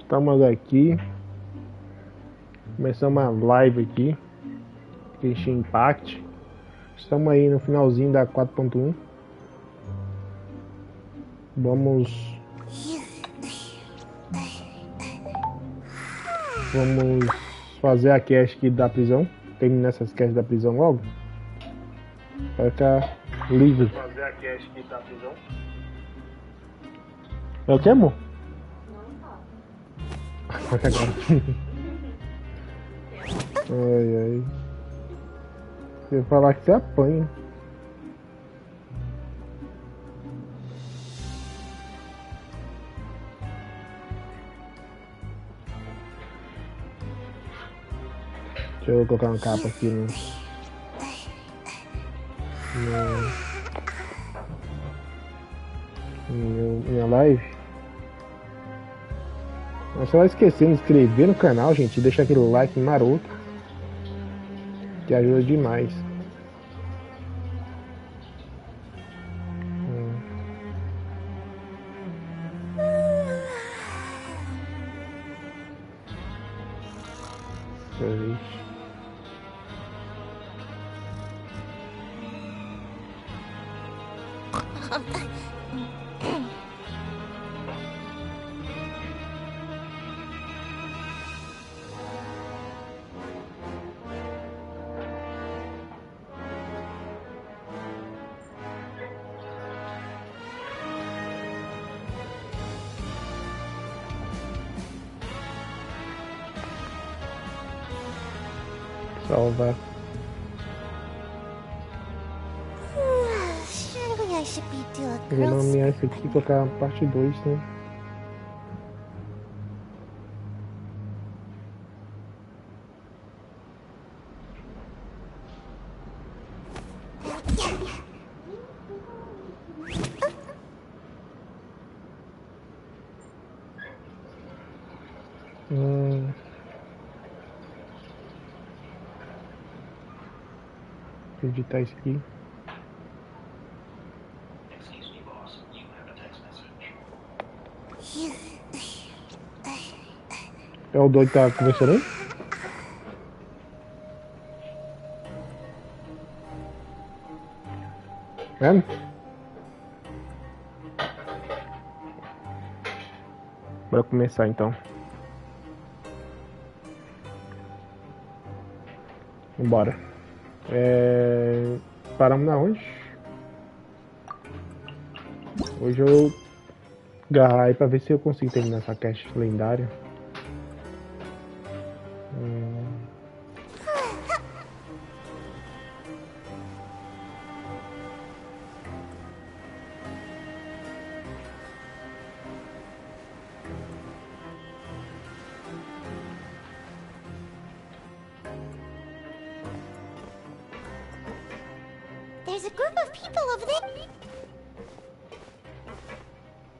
Estamos aqui. Começamos uma live aqui. Genshin Impact. Estamos aí no finalzinho da 4.1. Vamos fazer a quest aqui da prisão. Terminar essas quests da prisão logo. Vai ficar livre. Fazer a quest aqui da prisão. É o que, amor? Ai, ai. Você falar que você apanha. Deixa eu colocar uma capa aqui no minha live. Mas só esquecendo de se inscrever no canal, gente, e deixar aquele like maroto, que ajuda demais. Salvar. Eu vou nomear isso aqui e colocar a parte 2, né? Vou editar isso aqui. É o doido que tá conversando aí? É? Bora começar então. Bora. Paramos na onde? Hoje eu agarrar aí pra ver se eu consigo terminar essa quest lendária. There's a group of people over there.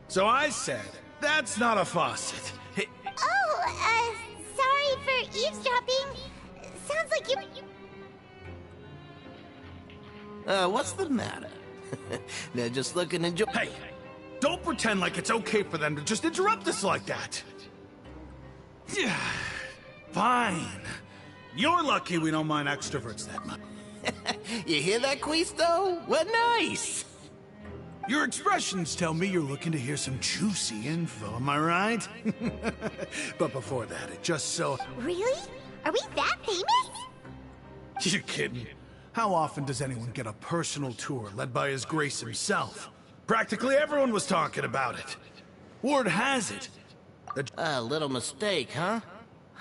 So I said, that's not a faucet. Oh, sorry for eavesdropping. Sounds like you... What's the matter? They're just looking to enjoy. Hey, don't pretend like it's okay for them to just interrupt us like that. Fine. You're lucky we don't mind extroverts that much. You hear that, Quisto? What nice! Your expressions tell me you're looking to hear some juicy info, am I right? But before that, it just so... Really? Are we that famous? You're kidding. How often does anyone get a personal tour led by His Grace himself? Practically everyone was talking about it. Word has it. A little mistake, huh?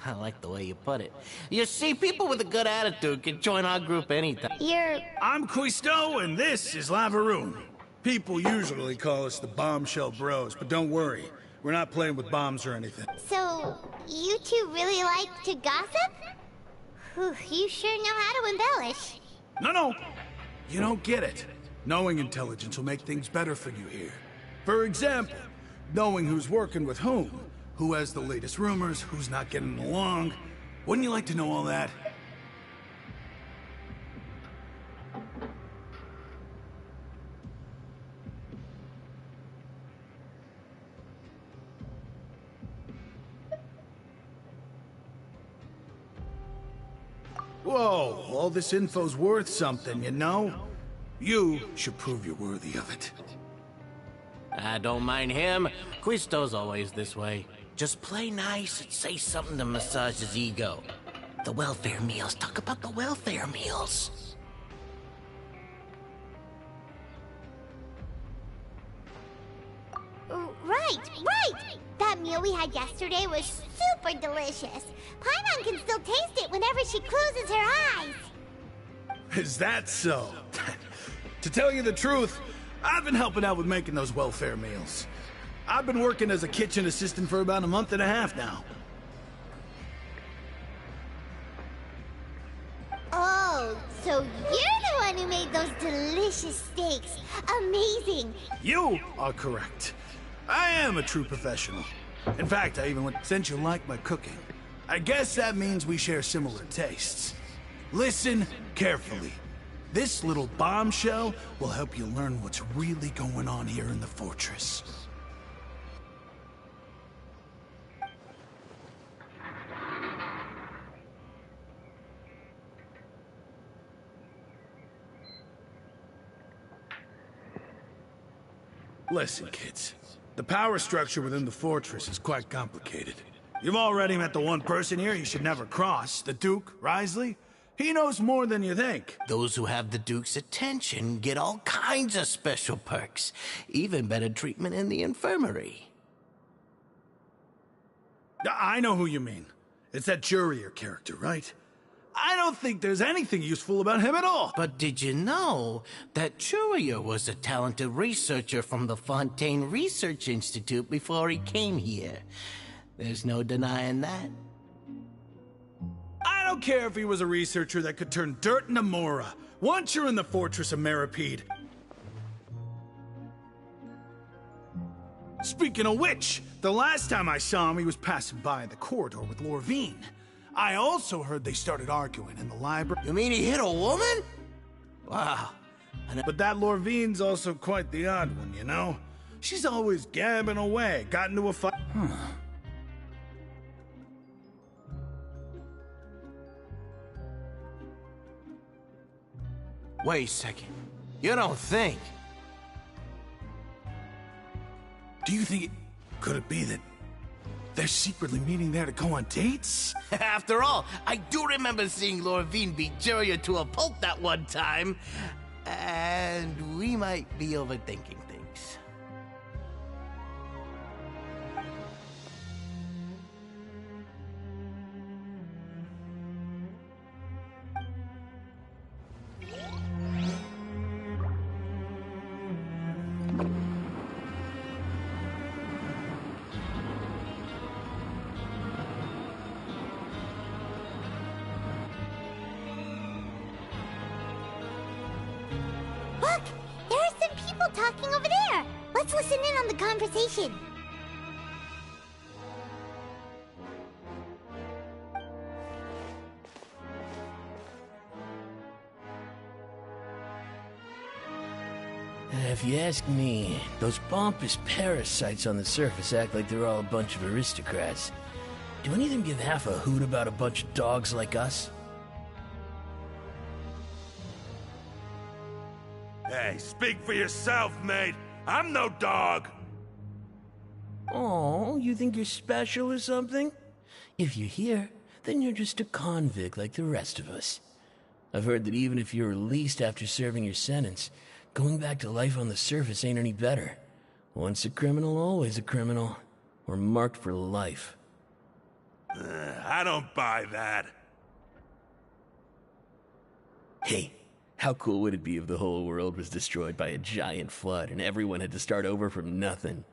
I like the way you put it. You see, people with a good attitude can join our group anytime. I'm Quisto, and this is Lavaroon. People usually call us the Bombshell Bros, but don't worry. We're not playing with bombs or anything. So, you two really like to gossip? Whew, you sure know how to embellish. No. You don't get it. Knowing intelligence will make things better for you here. For example, knowing who's working with whom. Who has the latest rumors, who's not getting along. Wouldn't you like to know all that? Whoa, all this info's worth something, you know? You should prove you're worthy of it. I don't mind him. Quisto's always this way. Just play nice and say something to massage his ego. The welfare meals. Talk about the welfare meals. Right! That meal we had yesterday was super delicious. Paimon can still taste it whenever she closes her eyes. Is that so? To tell you the truth, I've been helping out with making those welfare meals. I've been working as a kitchen assistant for about a month and a half now. Oh, so you're the one who made those delicious steaks. Amazing. You are correct. I am a true professional. In fact, I even went, since you like my cooking, I guess that means we share similar tastes. Listen carefully. This little bombshell will help you learn what's really going on here in the fortress. Listen, kids. The power structure within the fortress is quite complicated. You've already met the one person here you should never cross, the Duke, Risley. He knows more than you think. Those who have the Duke's attention get all kinds of special perks. Even better treatment in the infirmary. I know who you mean. It's that Jurier character, right? I don't think there's anything useful about him at all. But did you know that Jurier was a talented researcher from the Fontaine Research Institute before he came here? There's no denying that. I don't care if he was a researcher that could turn dirt into Mora. Once you're in the fortress of Meripede. Speaking of which, the last time I saw him, he was passing by the corridor with Lorvine. I also heard they started arguing in the library. You mean he hit a woman? Wow. But that Lorvine's also quite the odd one, you know? She's always gabbing away, got into a fight. Wait a second. You don't think? Do you think could it be that they're secretly meeting there to go on dates? After all, I do remember seeing Lorvine beat Jurier to a pulp that one time. And we might be overthinking things. Look! There are some people talking over there! Let's listen in on the conversation. If you ask me, those pompous parasites on the surface act like they're all a bunch of aristocrats. Do any of them give half a hoot about a bunch of dogs like us? Hey, speak for yourself, mate. I'm no dog. Oh, you think you're special or something? If you're here, then you're just a convict like the rest of us. I've heard that even if you're released after serving your sentence, going back to life on the surface ain't any better. Once a criminal, always a criminal. Or marked for life. I don't buy that. Hey, how cool would it be if the whole world was destroyed by a giant flood and everyone had to start over from nothing?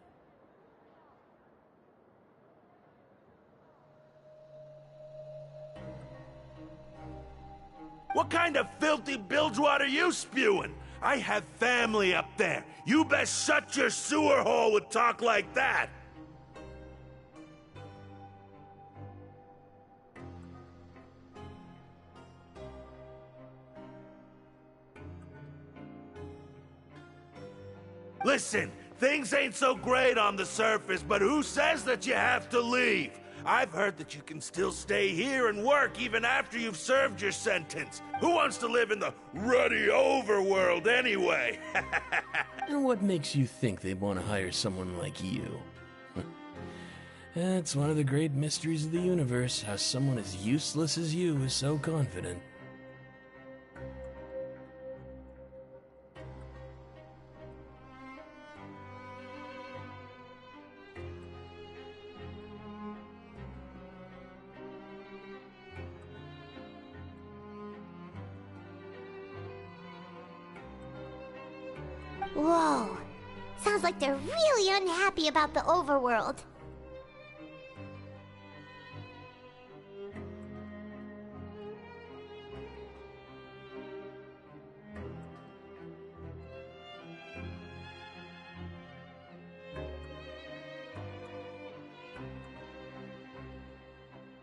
What kind of filthy bilgewater are you spewing? I have family up there. You best shut your sewer hole with talk like that. Listen, things ain't so great on the surface, but who says that you have to leave? I've heard that you can still stay here and work even after you've served your sentence. Who wants to live in the ruddy overworld anyway? And what makes you think they'd want to hire someone like you? That's one of the great mysteries of the universe, how someone as useless as you is so confident. Whoa. Sounds like they're really unhappy about the overworld.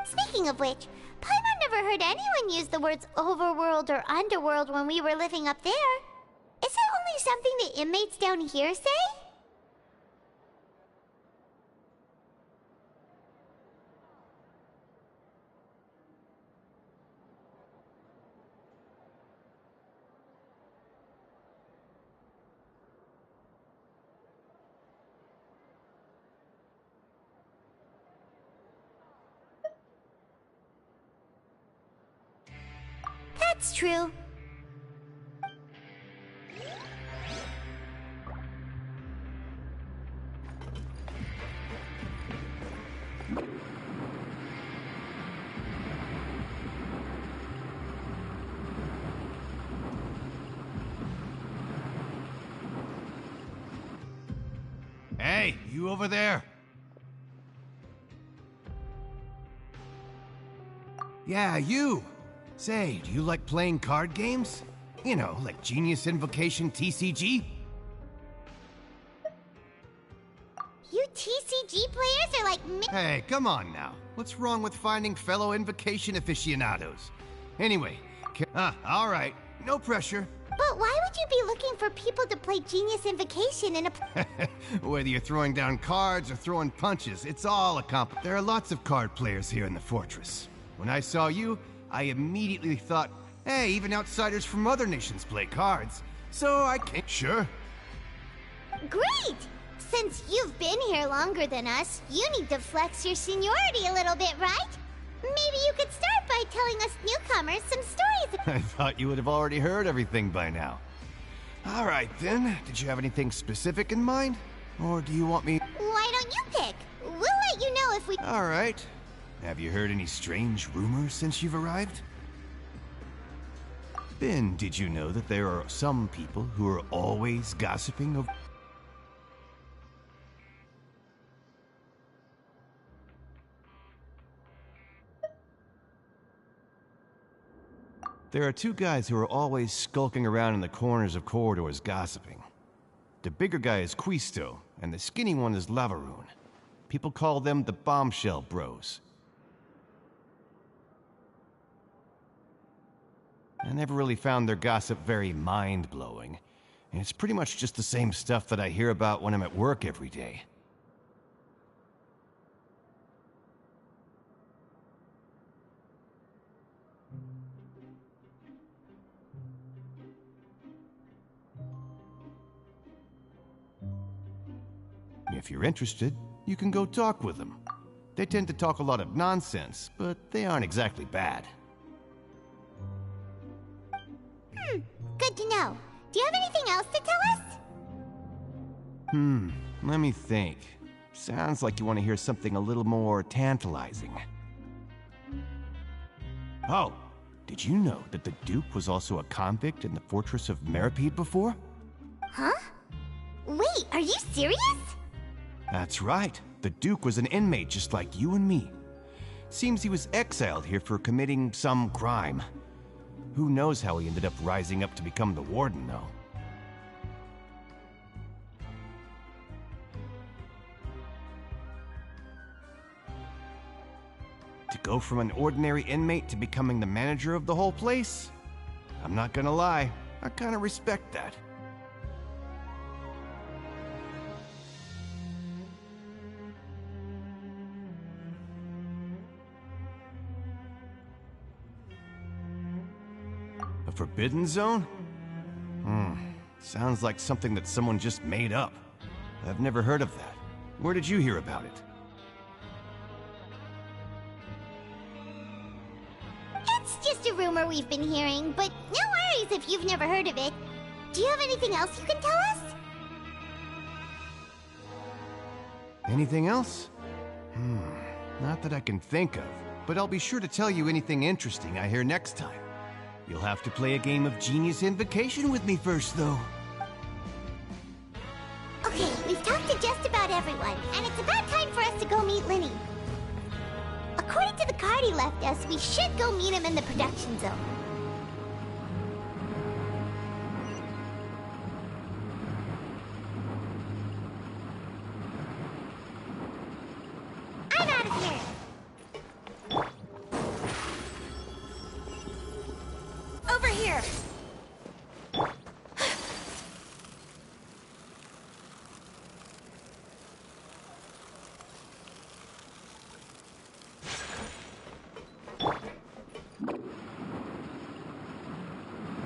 Speaking of which, Paimon never heard anyone use the words overworld or underworld when we were living up there. Is it only something the inmates down here say? That's true. Hey, you over there? Yeah, you! Say, do you like playing card games? You know, like Genius Invocation TCG? You TCG players are like me. Hey, come on now. What's wrong with finding fellow Invocation aficionados? Anyway, alright, no pressure. But why would you be looking for people to play Genius Invocation in a... Whether you're throwing down cards or throwing punches, it's all a comp. There are lots of card players here in the fortress. When I saw you, I immediately thought, hey, even outsiders from other nations play cards. So I came. Sure. Great! Since you've been here longer than us, you need to flex your seniority a little bit, right? Maybe you could start by telling us newcomers some stories. I thought you would have already heard everything by now. All right, then. Did you have anything specific in mind? Or do you want me... Why don't you pick? We'll let you know if we... All right. Have you heard any strange rumors since you've arrived? Ben, did you know that there are some people who are always gossiping over... There are two guys who are always skulking around in the corners of corridors gossiping. The bigger guy is Quisto, and the skinny one is Lavaroon. People call them the Bombshell Bros. I never really found their gossip very mind-blowing, and it's pretty much just the same stuff that I hear about when I'm at work every day. If you're interested, you can go talk with them. They tend to talk a lot of nonsense, but they aren't exactly bad. Good to know. Do you have anything else to tell us? Let me think. Sounds like you want to hear something a little more tantalizing. Oh, did you know that the Duke was also a convict in the fortress of Meripede before? Huh? Wait, are you serious? That's right. The Duke was an inmate just like you and me. Seems he was exiled here for committing some crime. Who knows how he ended up rising up to become the warden, though. To go from an ordinary inmate to becoming the manager of the whole place? I'm not gonna lie, I kinda respect that. Forbidden Zone? Sounds like something that someone just made up. I've never heard of that. Where did you hear about it? It's just a rumor we've been hearing, but no worries if you've never heard of it. Do you have anything else you can tell us? Anything else? Not that I can think of, but I'll be sure to tell you anything interesting I hear next time. You'll have to play a game of Genius Invocation with me first, though. Okay, we've talked to just about everyone, and it's about time for us to go meet Linny. According to the card he left us, we should go meet him in the production zone. I'm out of here! Over here!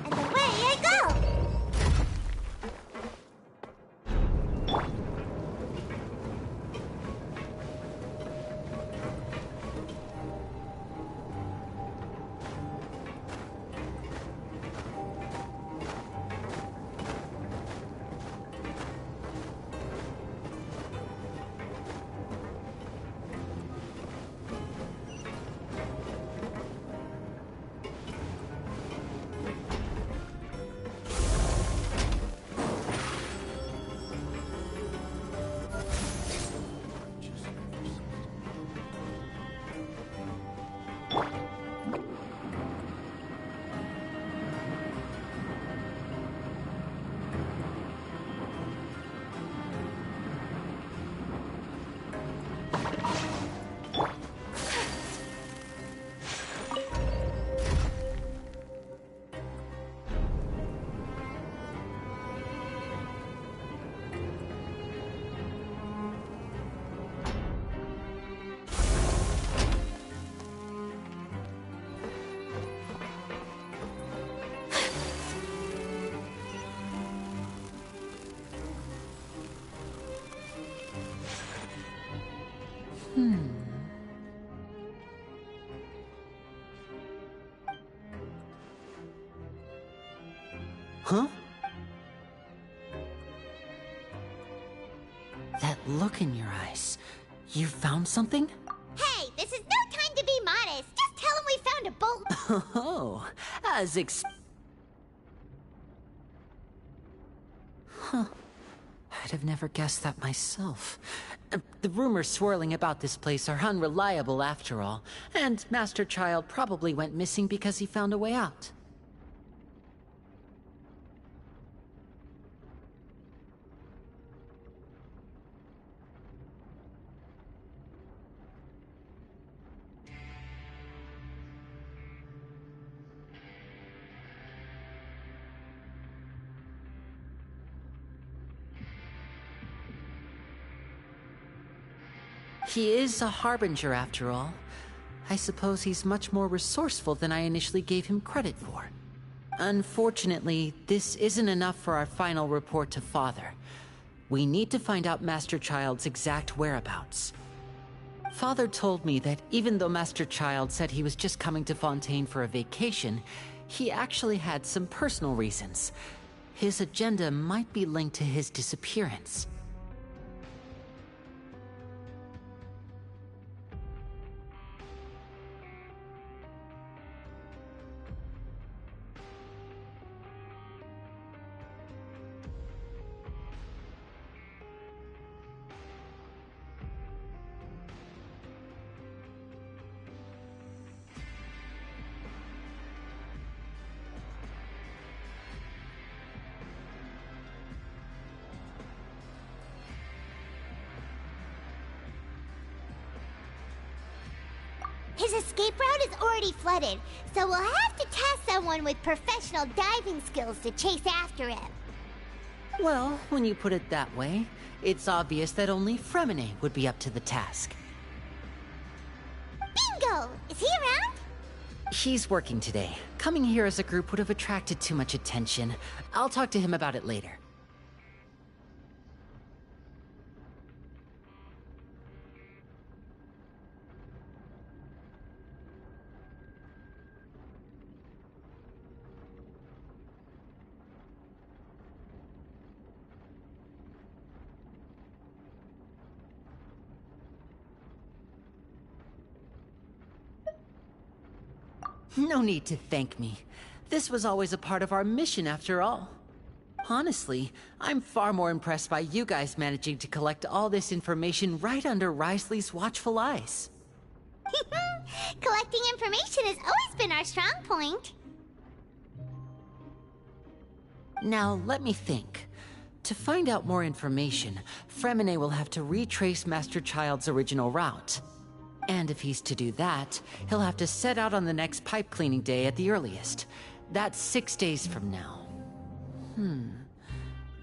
And away I go! Huh? That look in your eyes. You found something? Hey, this is no time to be modest. Just tell him we found a bolt. Oh, as Huh. I'd have never guessed that myself. The rumors swirling about this place are unreliable after all, and Master Child probably went missing because he found a way out. He is a harbinger after all. I suppose he's much more resourceful than I initially gave him credit for. Unfortunately, this isn't enough for our final report to Father. We need to find out Master Child's exact whereabouts. Father told me that even though Master Child said he was just coming to Fontaine for a vacation, he actually had some personal reasons. His agenda might be linked to his disappearance. His escape route is already flooded, so we'll have to task someone with professional diving skills to chase after him. Well, when you put it that way, it's obvious that only Fremine would be up to the task. Bingo! Is he around? He's working today. Coming here as a group would have attracted too much attention. I'll talk to him about it later. No need to thank me. This was always a part of our mission after all. Honestly, I'm far more impressed by you guys managing to collect all this information right under Wriothesley's watchful eyes. Collecting information has always been our strong point. Now, let me think. To find out more information, Fremine will have to retrace Master Child's original route. And if he's to do that, he'll have to set out on the next pipe cleaning day at the earliest. That's 6 days from now.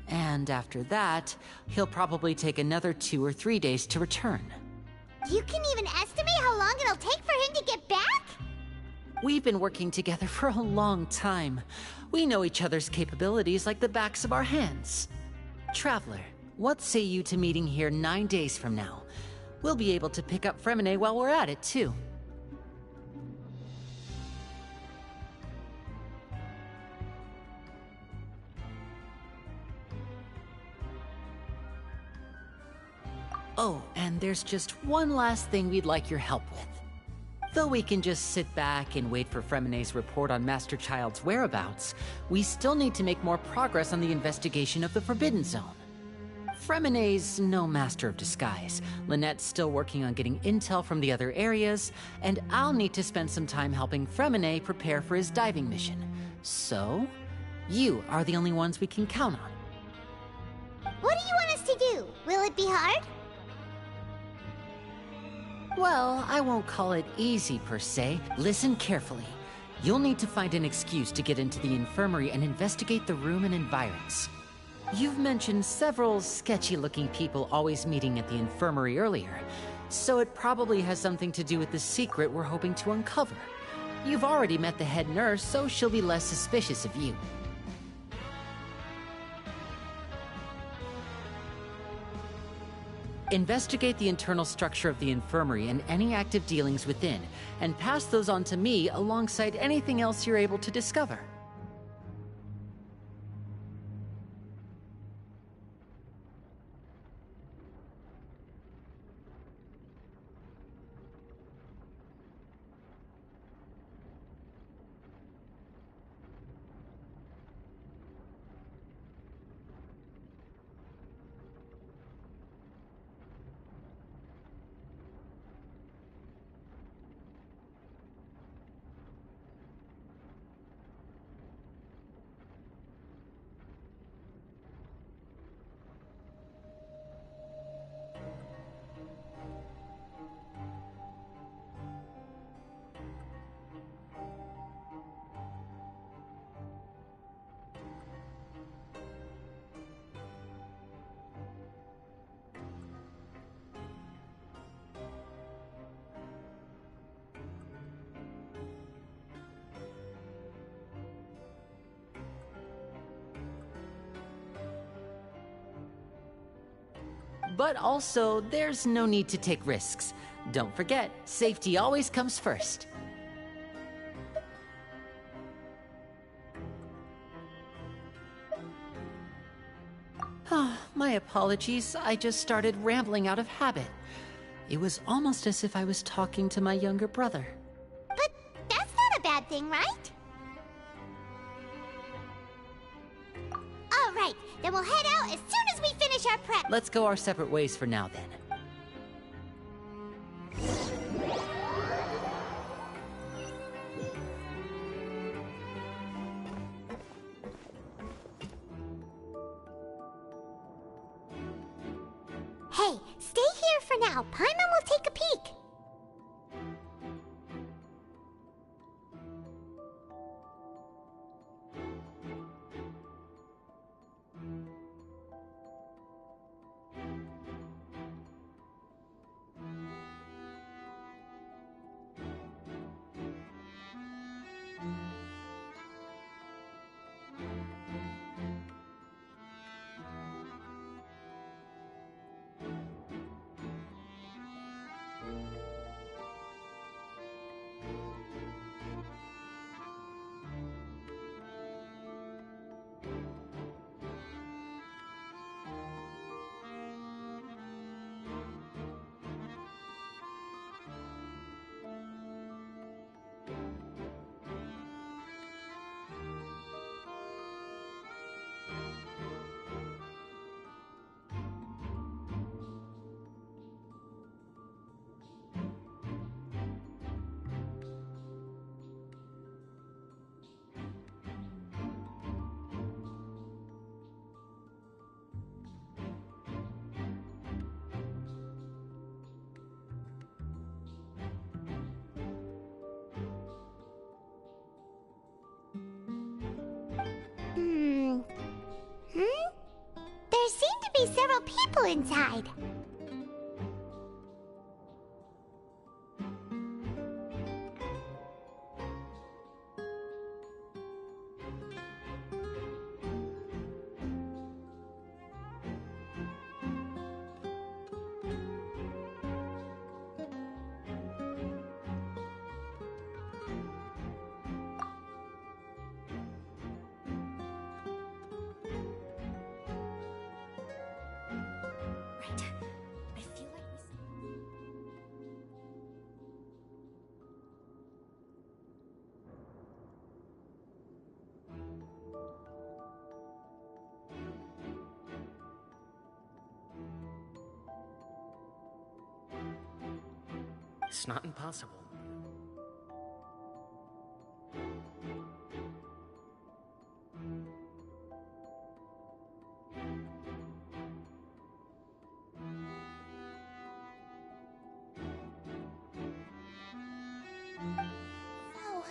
And after that, he'll probably take another 2 or 3 days to return. You can even estimate how long it'll take for him to get back? We've been working together for a long time. We know each other's capabilities like the backs of our hands. Traveler, what say you to meeting here 9 days from now? We'll be able to pick up Fremine while we're at it, too. Oh, and there's just one last thing we'd like your help with. Though we can just sit back and wait for Fremine's report on Master Child's whereabouts, we still need to make more progress on the investigation of the Forbidden Zone. Fremine's no master of disguise. Lynette's still working on getting intel from the other areas, and I'll need to spend some time helping Fremine prepare for his diving mission. So, you are the only ones we can count on. What do you want us to do? Will it be hard? Well, I won't call it easy per se. Listen carefully. You'll need to find an excuse to get into the infirmary and investigate the room and environs. You've mentioned several sketchy-looking people always meeting at the infirmary earlier, so it probably has something to do with the secret we're hoping to uncover. You've already met the head nurse, so she'll be less suspicious of you. Investigate the internal structure of the infirmary and any active dealings within, and pass those on to me alongside anything else you're able to discover. But also, there's no need to take risks. Don't forget, safety always comes first. My apologies, I just started rambling out of habit. It was almost as if I was talking to my younger brother. But that's not a bad thing, right? All right, then we'll head out as soon as we finish our prep. Let's go our separate ways for now, then. Hey, stay here for now. Paimon will take a peek. inside. It's not impossible. So,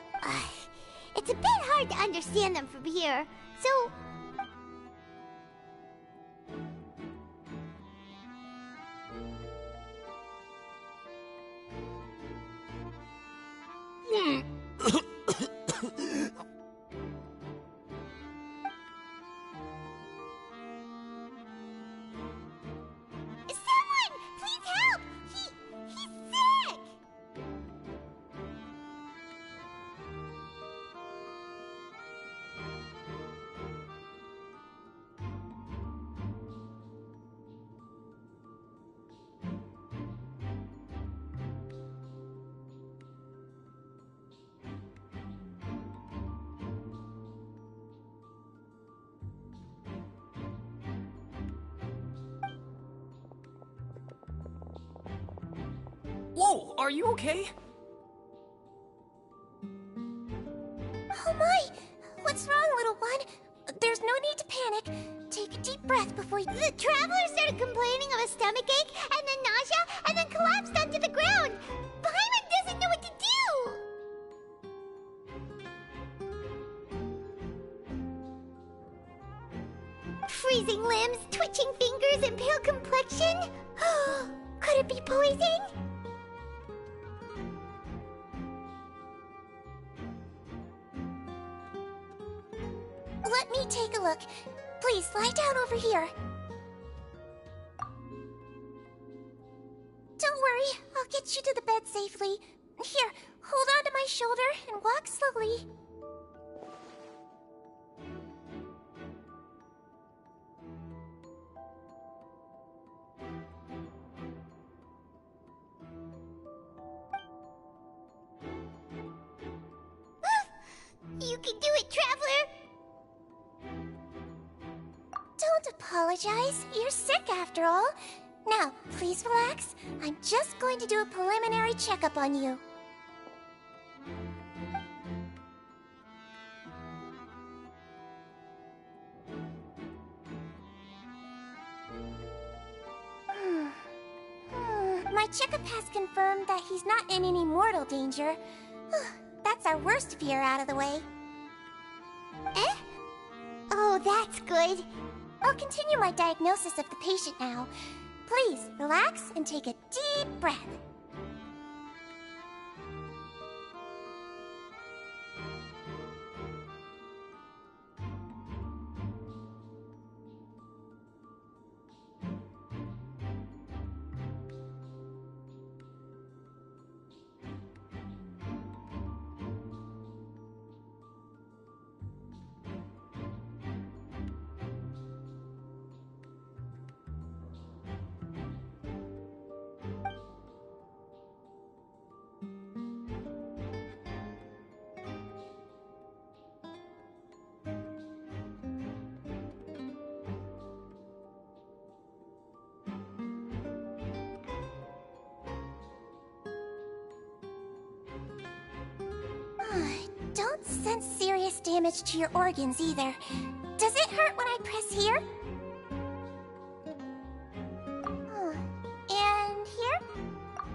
it's a bit hard to understand them from here. So, someone, please help! He's sick! Whoa, are you okay? Oh my! What's wrong, little one? There's no need to panic. Take a deep breath before you... The traveler started complaining of a stomachache, and then nausea, and then collapsed onto the ground. Paimon doesn't know what to do! Freezing limbs, twitching fingers, and pale complexion? Could it be poison? Let me take a look. Please, lie down over here. Don't worry, I'll get you to the bed safely. Here, hold on to my shoulder and walk slowly. You can do it, Traveler! Don't apologize. You're sick after all. Now, please relax. I'm just going to do a preliminary checkup on you. My checkup has confirmed that he's not in any mortal danger. That's our worst fear out of the way. Eh? Oh, that's good. I'll continue my diagnosis of the patient now. Please, relax and take a deep breath. Don't sense serious damage to your organs either. Does it hurt when I press here? And here?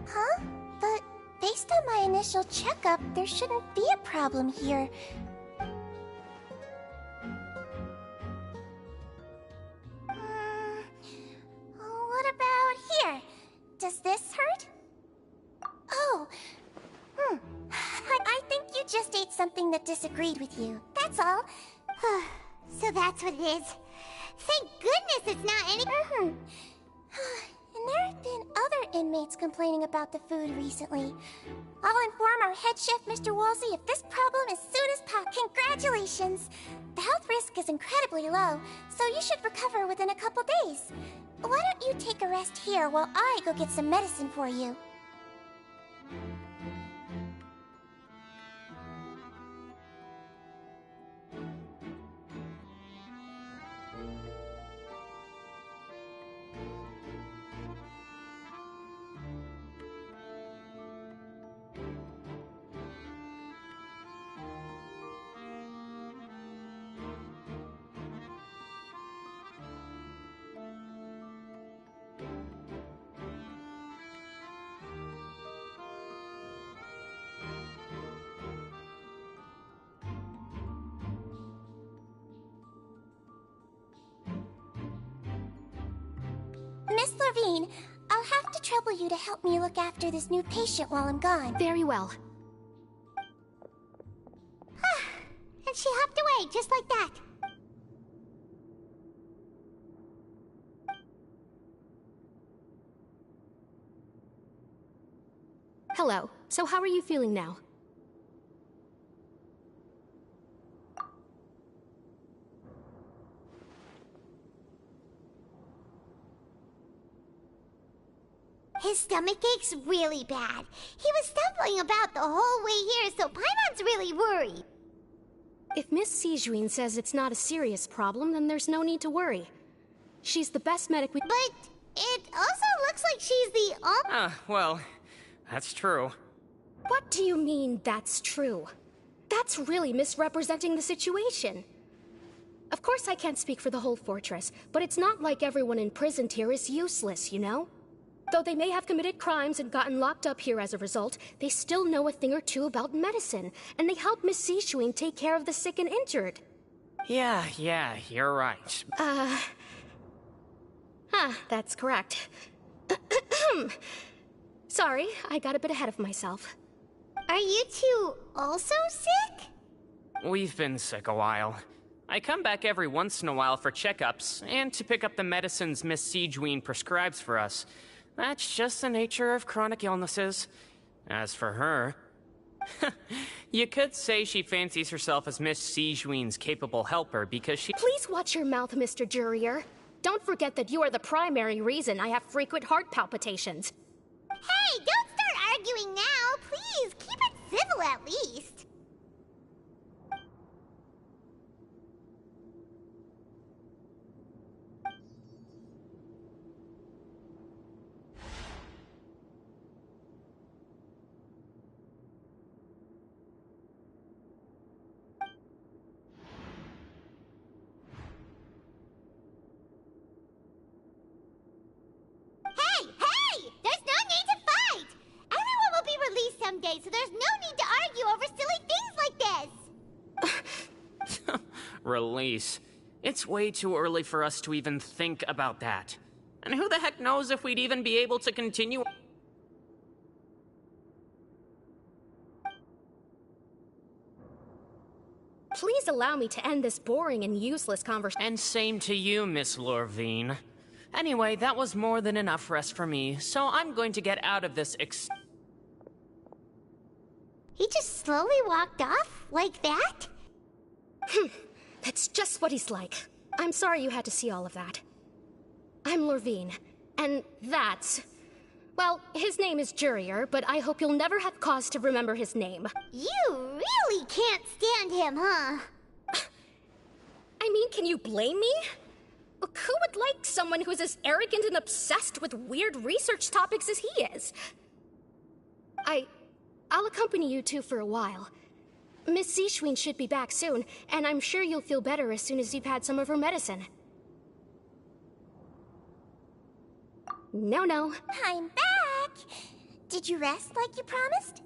Huh? But based on my initial checkup, there shouldn't be a problem here. What Does this hurt? Oh. I think you just ate something that disagreed with you. That's all. So that's what it is. Thank goodness it's not any- And there have been other inmates complaining about the food recently. I'll inform our head chef, Mr. Woolsey, of this problem as soon as possible. Congratulations! The health risk is incredibly low, so you should recover within a couple days. Why don't you take a rest here while I go get some medicine for you? Miss Levine, I'll have to trouble you to help me look after this new patient while I'm gone. Very well. And she hopped away, just like that. Hello. So how are you feeling now? His stomach ache's really bad. He was stumbling about the whole way here, so Paimon's really worried. If Miss Sijuin says it's not a serious problem, then there's no need to worry. She's the best medic we— But it also looks like she's the Well, that's true. What do you mean, that's true? That's really misrepresenting the situation. Of course I can't speak for the whole fortress, but it's not like everyone imprisoned here is useless, you know? Though they may have committed crimes and gotten locked up here as a result, they still know a thing or two about medicine, and they help Miss Sijuin take care of the sick and injured. Yeah, you're right. That's correct. Sorry, I got a bit ahead of myself. Are you two also sick? We've been sick a while. I come back every once in a while for checkups, and to pick up the medicines Miss Sijuin prescribes for us. That's just the nature of chronic illnesses. As for her... you could say she fancies herself as Miss Sijuin's capable helper because she— Please watch your mouth, Mr. Jurier. Don't forget that you are the primary reason I have frequent heart palpitations. Hey, don't start arguing now! Please, keep it civil at least. Hey! There's no need to fight! Everyone will be released someday, so there's no need to argue over silly things like this! Release. It's way too early for us to even think about that. And who the heck knows if we'd even be able to continue— Please allow me to end this boring and useless conversation. And same to you, Miss Lorvine. Anyway, that was more than enough rest for me, so I'm going to get out of this He just slowly walked off? Like that? That's just what he's like. I'm sorry you had to see all of that. I'm Lorvine, and that's... Well, his name is Jurier, but I hope you'll never have cause to remember his name. You really can't stand him, huh? I mean, can you blame me? Who would like someone who's as arrogant and obsessed with weird research topics as he is? I'll accompany you two for a while. Miss Sijuin should be back soon, and I'm sure you'll feel better as soon as you've had some of her medicine. No. I'm back! Did you rest like you promised?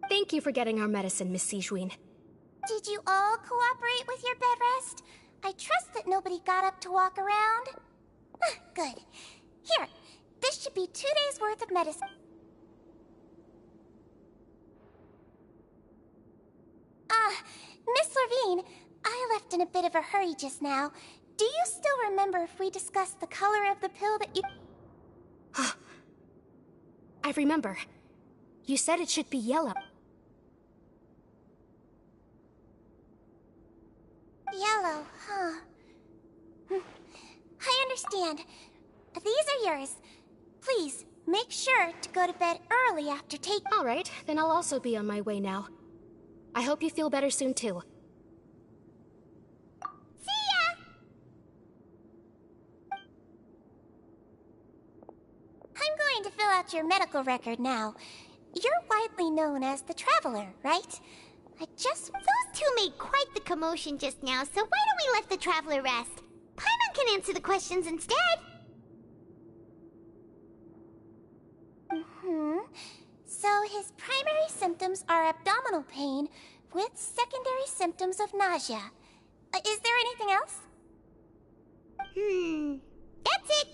Thank you for getting our medicine, Miss Sijuin. Did you all cooperate with your bed rest? I trust that nobody got up to walk around. Good. Here, This should be 2 days worth of medicine. Miss Levine, I left in a bit of a hurry just now. Do you still remember if we discussed the color of the pill that you... I remember. You said it should be yellow. Yellow, huh? I understand. These are yours. Please, make sure to go to bed early after taking... All right, then I'll also be on my way now. I hope you feel better soon, too. See ya! I'm going to fill out your medical record now. You're widely known as the Traveler, right? Those two made quite the commotion just now, so why don't we let the Traveler rest? Paimon can answer the questions instead. So his primary symptoms are abdominal pain with secondary symptoms of nausea. Is there anything else? That's it.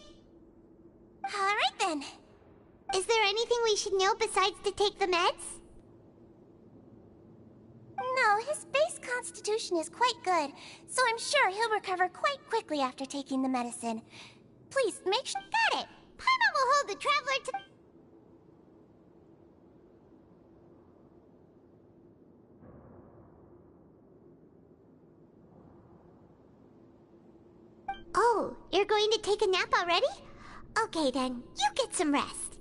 Alright then. Is there anything we should know besides to take the meds? No, his base constitution is quite good, so I'm sure he'll recover quite quickly after taking the medicine. Please, make sure... Got it! Paimon will hold the Traveler to... Oh, you're going to take a nap already? Okay then, you get some rest.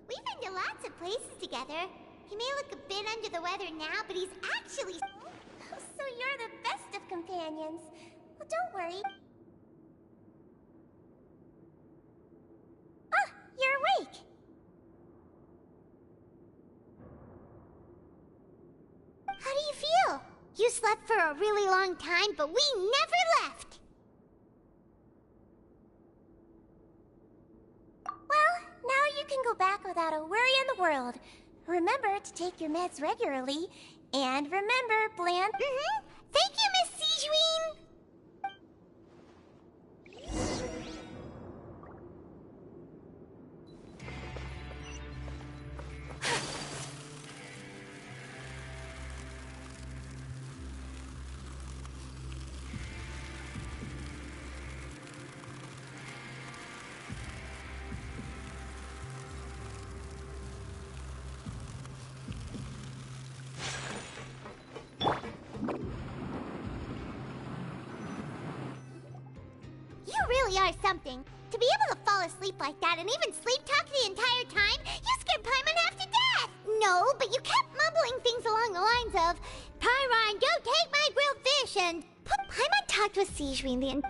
We've been to lots of places together. He may look a bit under the weather now, but he's actually... So you're the best of companions. Well, don't worry. Ah, you're awake. How do you feel? You slept for a really long time, but we never left! Well, now you can go back without a worry in the world. Remember to take your meds regularly, and remember, Bland... Thank you, Miss Sijuin! Are something. To be able to fall asleep like that and even sleep talk the entire time, you scared Paimon half to death! No, but you kept mumbling things along the lines of, Pyron, go take my grilled fish, and... Paimon talked with Sijuin the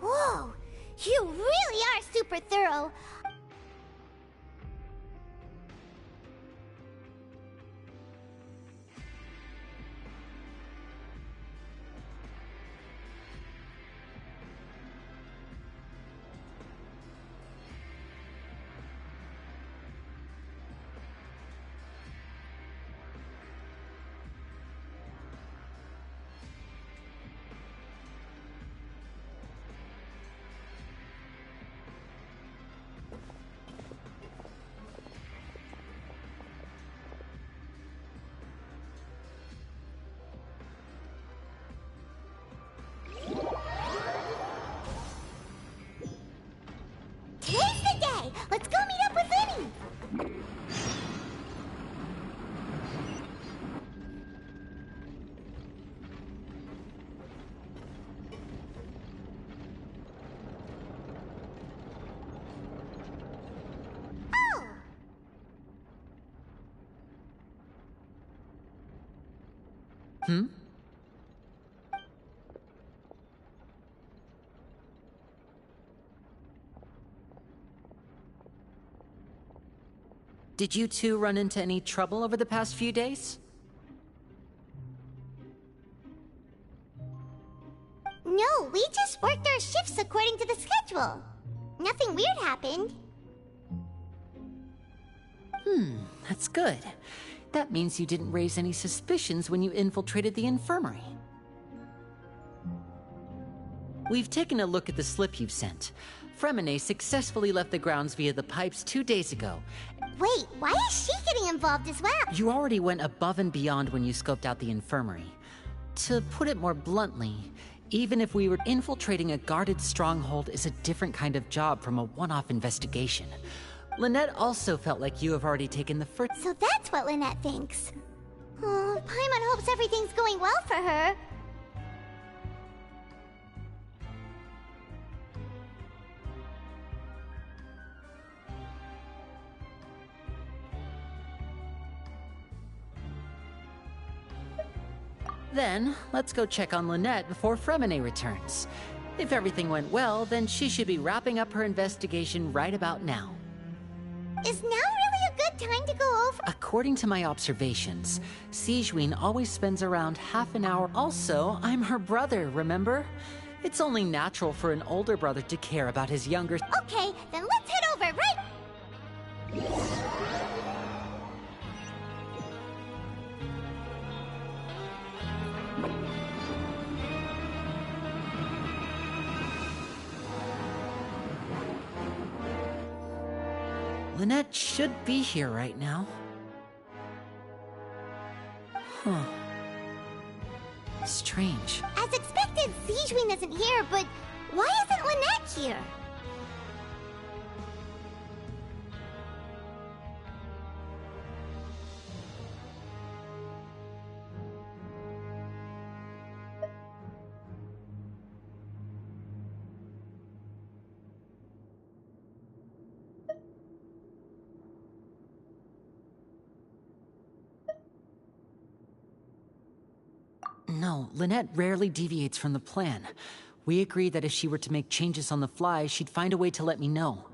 Whoa! You really are super thorough! Today's the day! Let's go meet up with Lenny! Did you two run into any trouble over the past few days? No, usual. Nothing weird happened. That's good. That means you didn't raise any suspicions when you infiltrated the infirmary. We've taken a look at the slip you've sent. Fremine successfully left the grounds via the pipes 2 days ago. Wait, why is she getting involved as well? You already went above and beyond when you scoped out the infirmary. To put it more bluntly, even if we were infiltrating a guarded stronghold is a different kind of job from a one-off investigation. Lynette also felt like you have already taken the first... So that's what Lynette thinks. Oh, Paimon hopes everything's going well for her. Then, let's go check on Lynette before Fremine returns. If everything went well, then she should be wrapping up her investigation right about now. Is now really a good time to go over? According to my observations, Sigewinne always spends around half an hour. Also, I'm her brother, remember? It's only natural for an older brother to care about his younger... Okay, then let's head over, right? Lynette should be here right now. Huh. Strange. As expected, Sigewinne isn't here, but why isn't Lynette here? No, Lynette rarely deviates from the plan. We agreed that if she were to make changes on the fly, she'd find a way to let me know.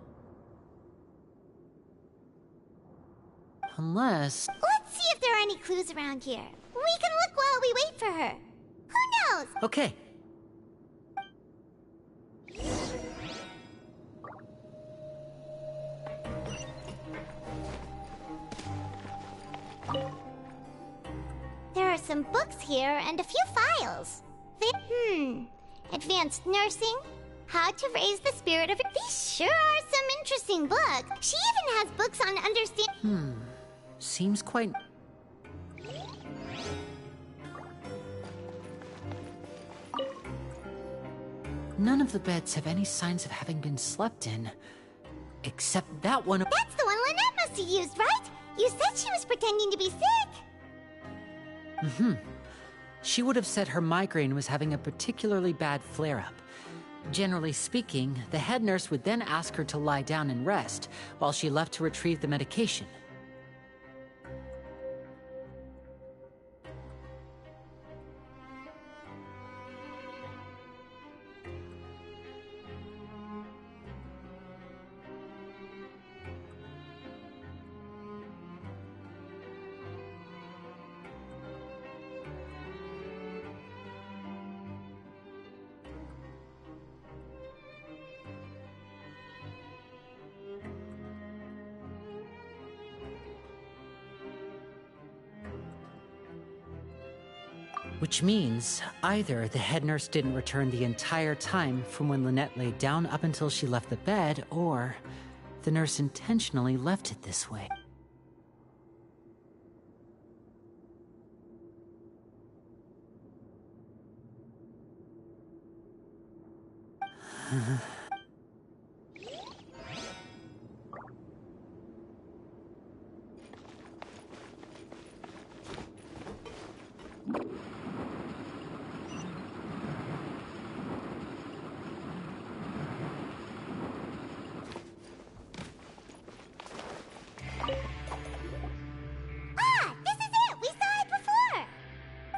Unless... Let's see if there are any clues around here. We can look while we wait for her. Who knows? Okay. There are some books here and a few files. Advanced nursing, how to raise the spirit of... These sure are some interesting books. She even has books on understand... Seems quite... None of the beds have any signs of having been slept in. Except that one... That's the one Lynette must have used, right? You said she was pretending to be sick. She would have said her migraine was having a particularly bad flare-up. Generally speaking, the head nurse would then ask her to lie down and rest, while she left to retrieve the medication. Which means either the head nurse didn't return the entire time from when Lynette lay down up until she left the bed, or the nurse intentionally left it this way.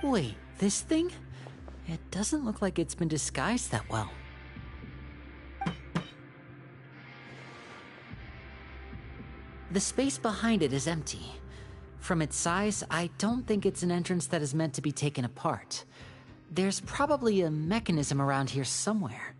Wait, this thing? It doesn't look like it's been disguised that well. The space behind it is empty. From its size, I don't think it's an entrance that is meant to be taken apart. There's probably a mechanism around here somewhere.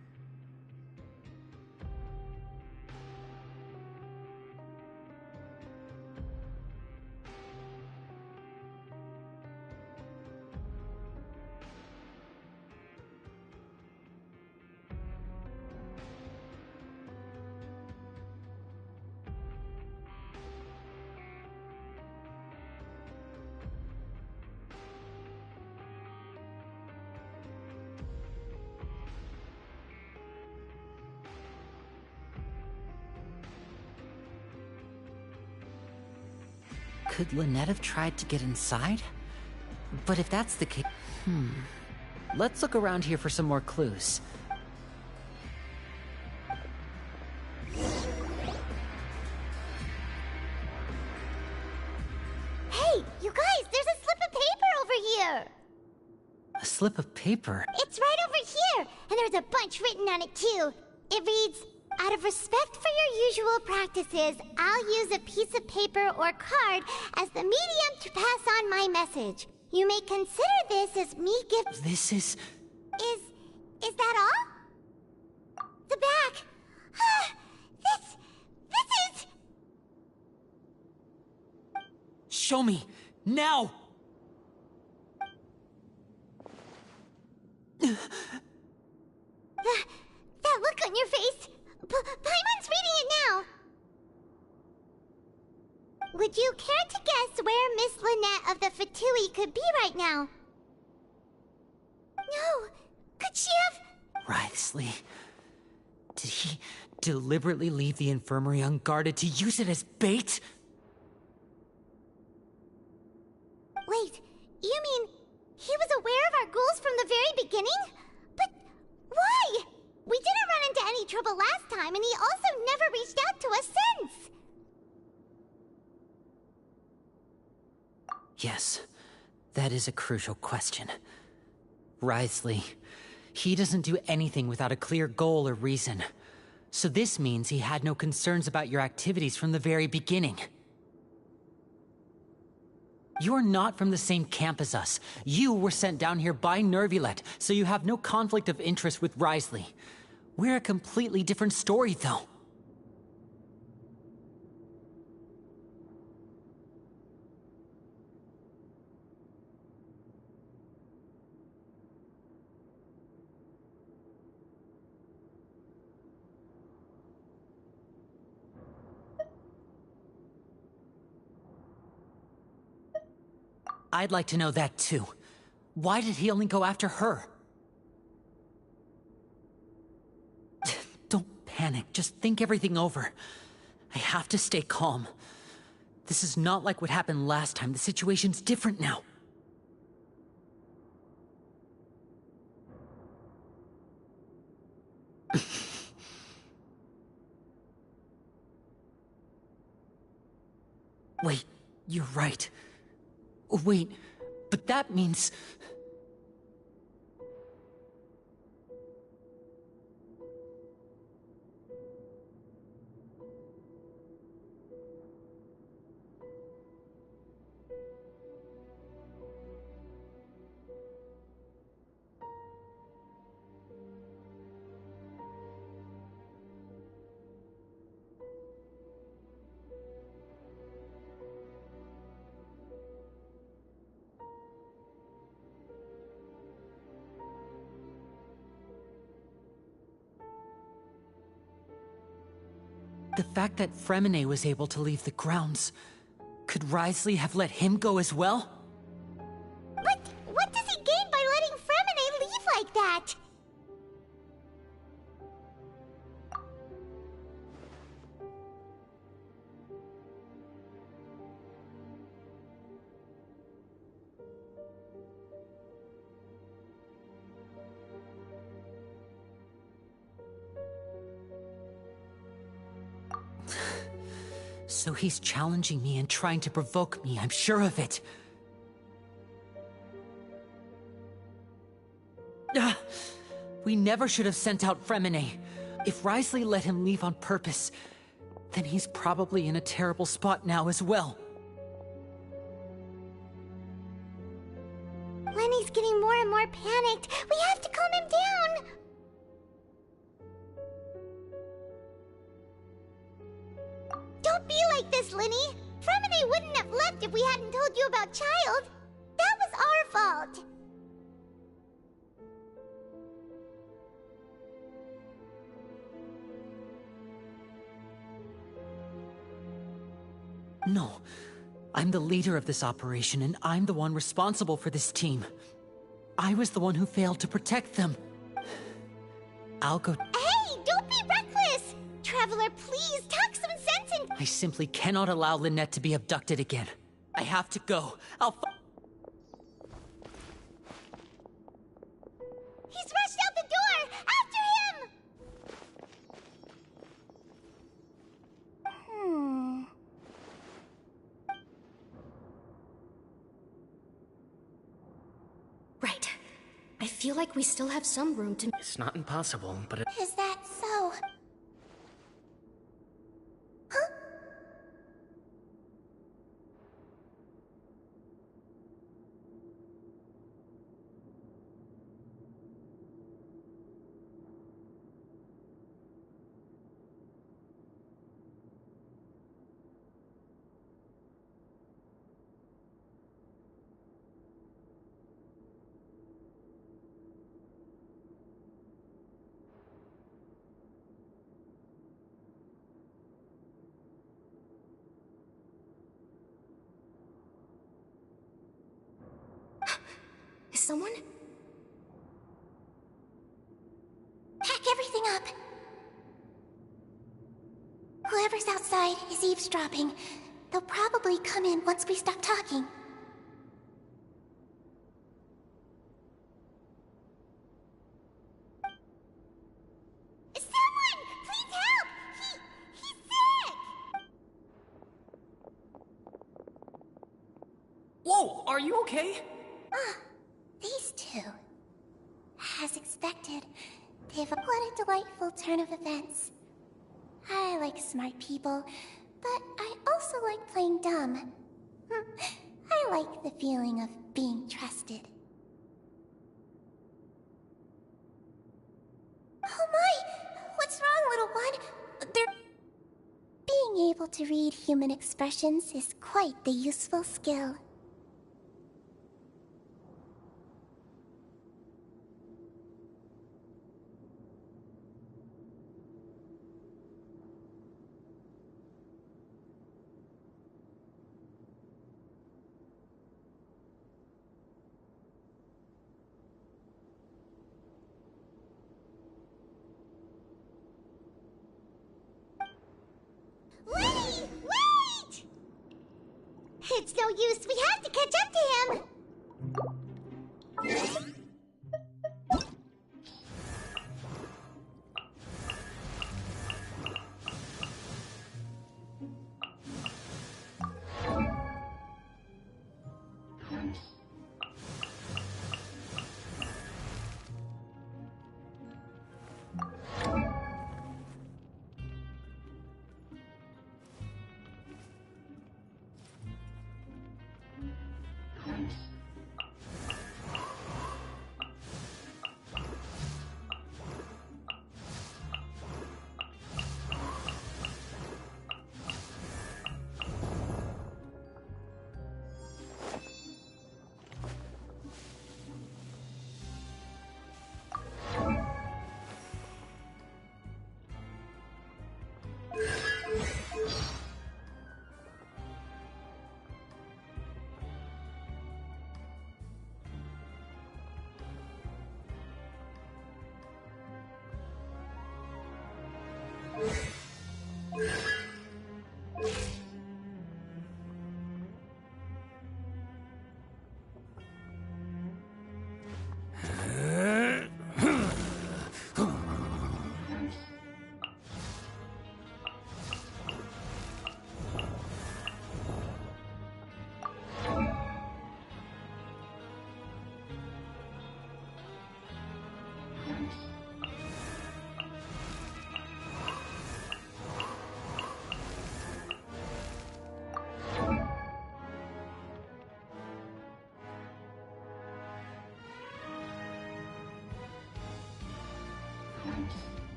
Could Lynette have tried to get inside? But if that's the case... Let's look around here for some more clues. Hey, you guys, there's a slip of paper over here! A slip of paper? It's right over here, and there's a bunch written on it too. It reads, "Out of respect for your usual practices, I'll use a piece of paper or card as the medium to pass on my message. You may consider this as me giving..." This is... Is that all? The back. This is... Show me! Now! That look on your face. Paimon's reading it now. Would you care to guess where Miss Lynette of the Fatui could be right now? No. Could she have... Wriothesley. Did he deliberately leave the infirmary unguarded to use it as bait? Wait, you mean he was aware of our goals from the very beginning? But why? We didn't run into any trouble last time, and he also never reached out to us since. Yes, that is a crucial question. Wriothesley, he doesn't do anything without a clear goal or reason. So this means he had no concerns about your activities from the very beginning. You're not from the same camp as us. You were sent down here by Nervulet, so you have no conflict of interest with Wriothesley. We're a completely different story, though. I'd like to know that too. Why did he only go after her? Don't panic, just think everything over. I have to stay calm. This is not like what happened last time. The situation's different now. Wait, you're right. Wait, but that means... The fact that Fremine was able to leave the grounds, could Wriothesley have let him go as well? But what does he gain by letting Fremine leave like that? So he's challenging me and trying to provoke me, I'm sure of it. We never should have sent out Fremine. If Wriothesley let him leave on purpose, then he's probably in a terrible spot now as well. Lenny's getting more and more panicked. We have to calm him down. Don't be like this, Lenny. Fremine wouldn't have left if we hadn't told you about Child. That was our fault. No. I'm the leader of this operation, and I'm the one responsible for this team. I was the one who failed to protect them. I'll go... Hey, don't be reckless! Traveler, please, talk some sense into... I simply cannot allow Lynette to be abducted again. I have to go. He's rushed out the door! After him! Right. I feel like we still have some room to... It's not impossible, but it... Is that so? Huh? Is someone? Pack everything up. Whoever's outside is eavesdropping. They'll probably come in once we stop talking. Someone! Please help! He's sick! Whoa, are you okay? These two. As expected, they've what a delightful turn of events. I like smart people, but I also like playing dumb. I like the feeling of being trusted. Oh my! What's wrong, little one? Being able to read human expressions is quite the useful skill. Wait! It's no use. We have to catch up to him.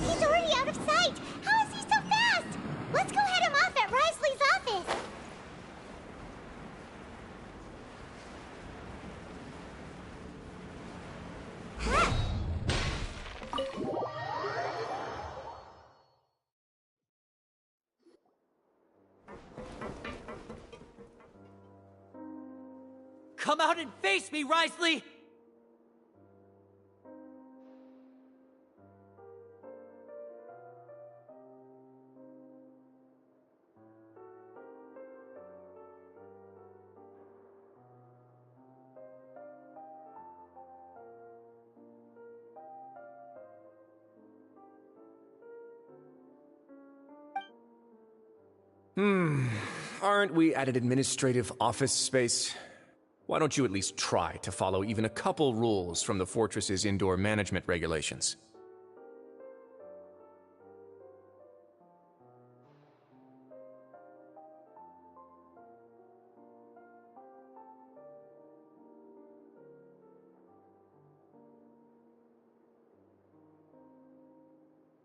He's already out of sight! How is he so fast? Let's go head him off at Risley's office! Come out and face me, Risley! Aren't we at an administrative office space? Why don't you at least try to follow even a couple rules from the fortress's indoor management regulations?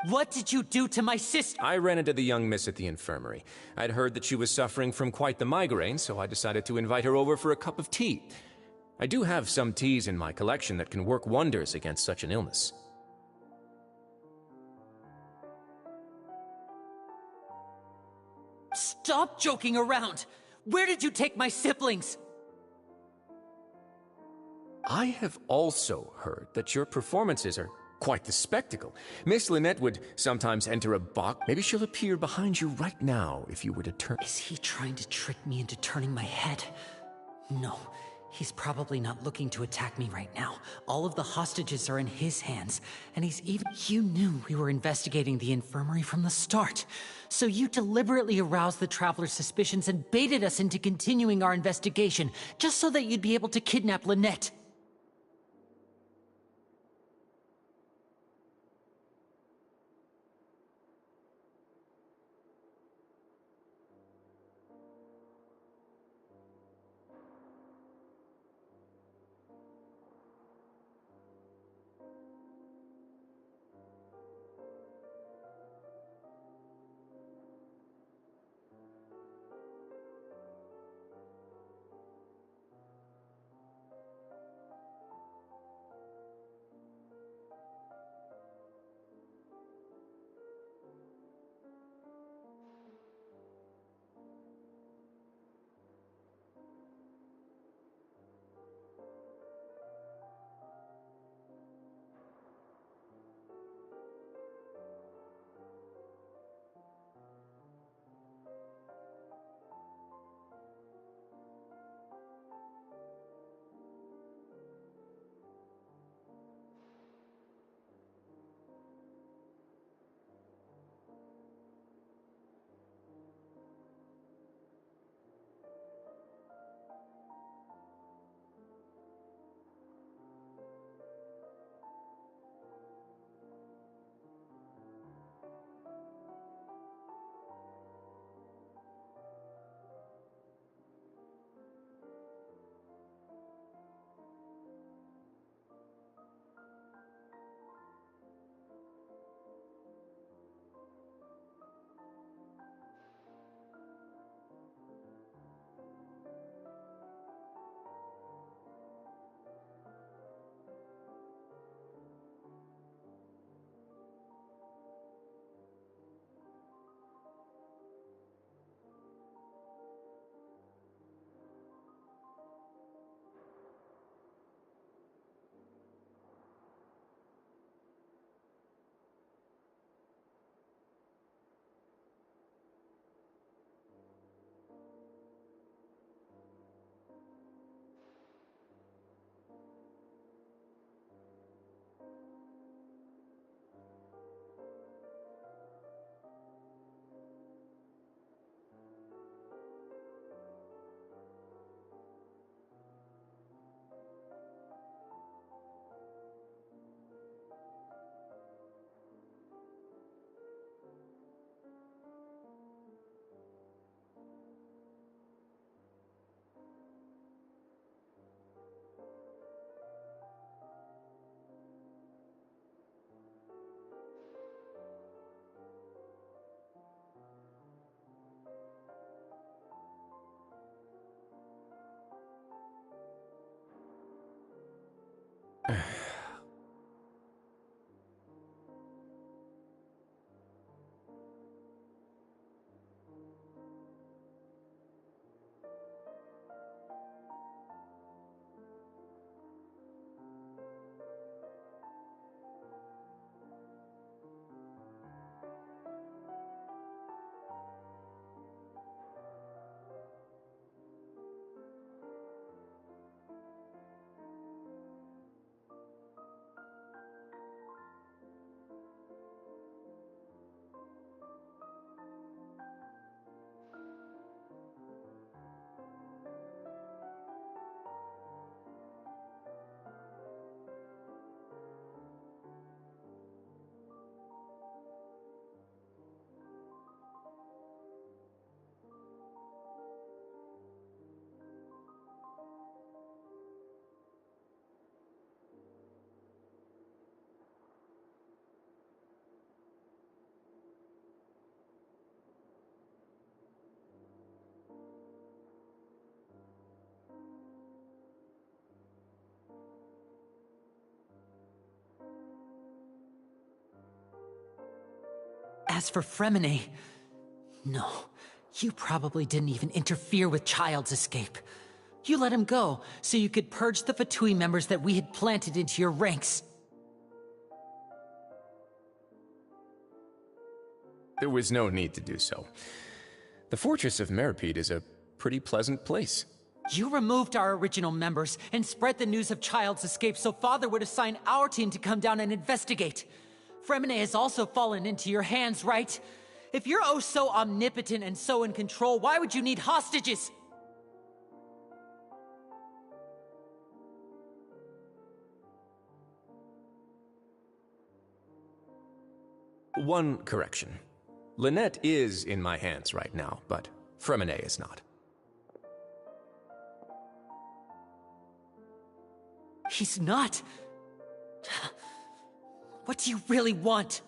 What did you do to my sister? I ran into the young miss at the infirmary. I'd heard that she was suffering from quite the migraine, so I decided to invite her over for a cup of tea. I do have some teas in my collection that can work wonders against such an illness. Stop joking around! Where did you take my siblings? I have also heard that your performances are quite the spectacle. Miss Lynette would sometimes enter a box. Maybe she'll appear behind you right now if you were to turn. Is he trying to trick me into turning my head? No, he's probably not looking to attack me right now. All of the hostages are in his hands, and You knew we were investigating the infirmary from the start. So you deliberately aroused the Traveler's suspicions and baited us into continuing our investigation, just so that you'd be able to kidnap Lynette. As for Fremine, no, you probably didn't even interfere with Child's escape. You let him go so you could purge the Fatui members that we had planted into your ranks. There was no need to do so. The Fortress of Meripede is a pretty pleasant place. You removed our original members and spread the news of Child's escape so Father would assign our team to come down and investigate. Fremine has also fallen into your hands, right? If you're oh so omnipotent and so in control, why would you need hostages? One correction. Lynette is in my hands right now, but Fremine is not. He's not. What do you really want?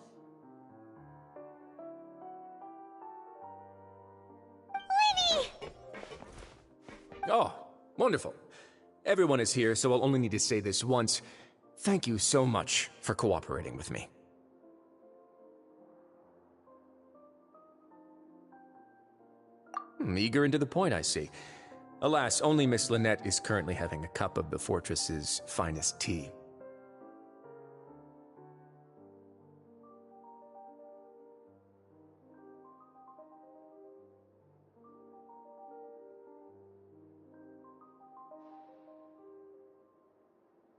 Lenny! Oh, wonderful. Everyone is here, so I'll only need to say this once. Thank you so much for cooperating with me. Eager and to the point, I see. Alas, only Miss Lynette is currently having a cup of the fortress's finest tea.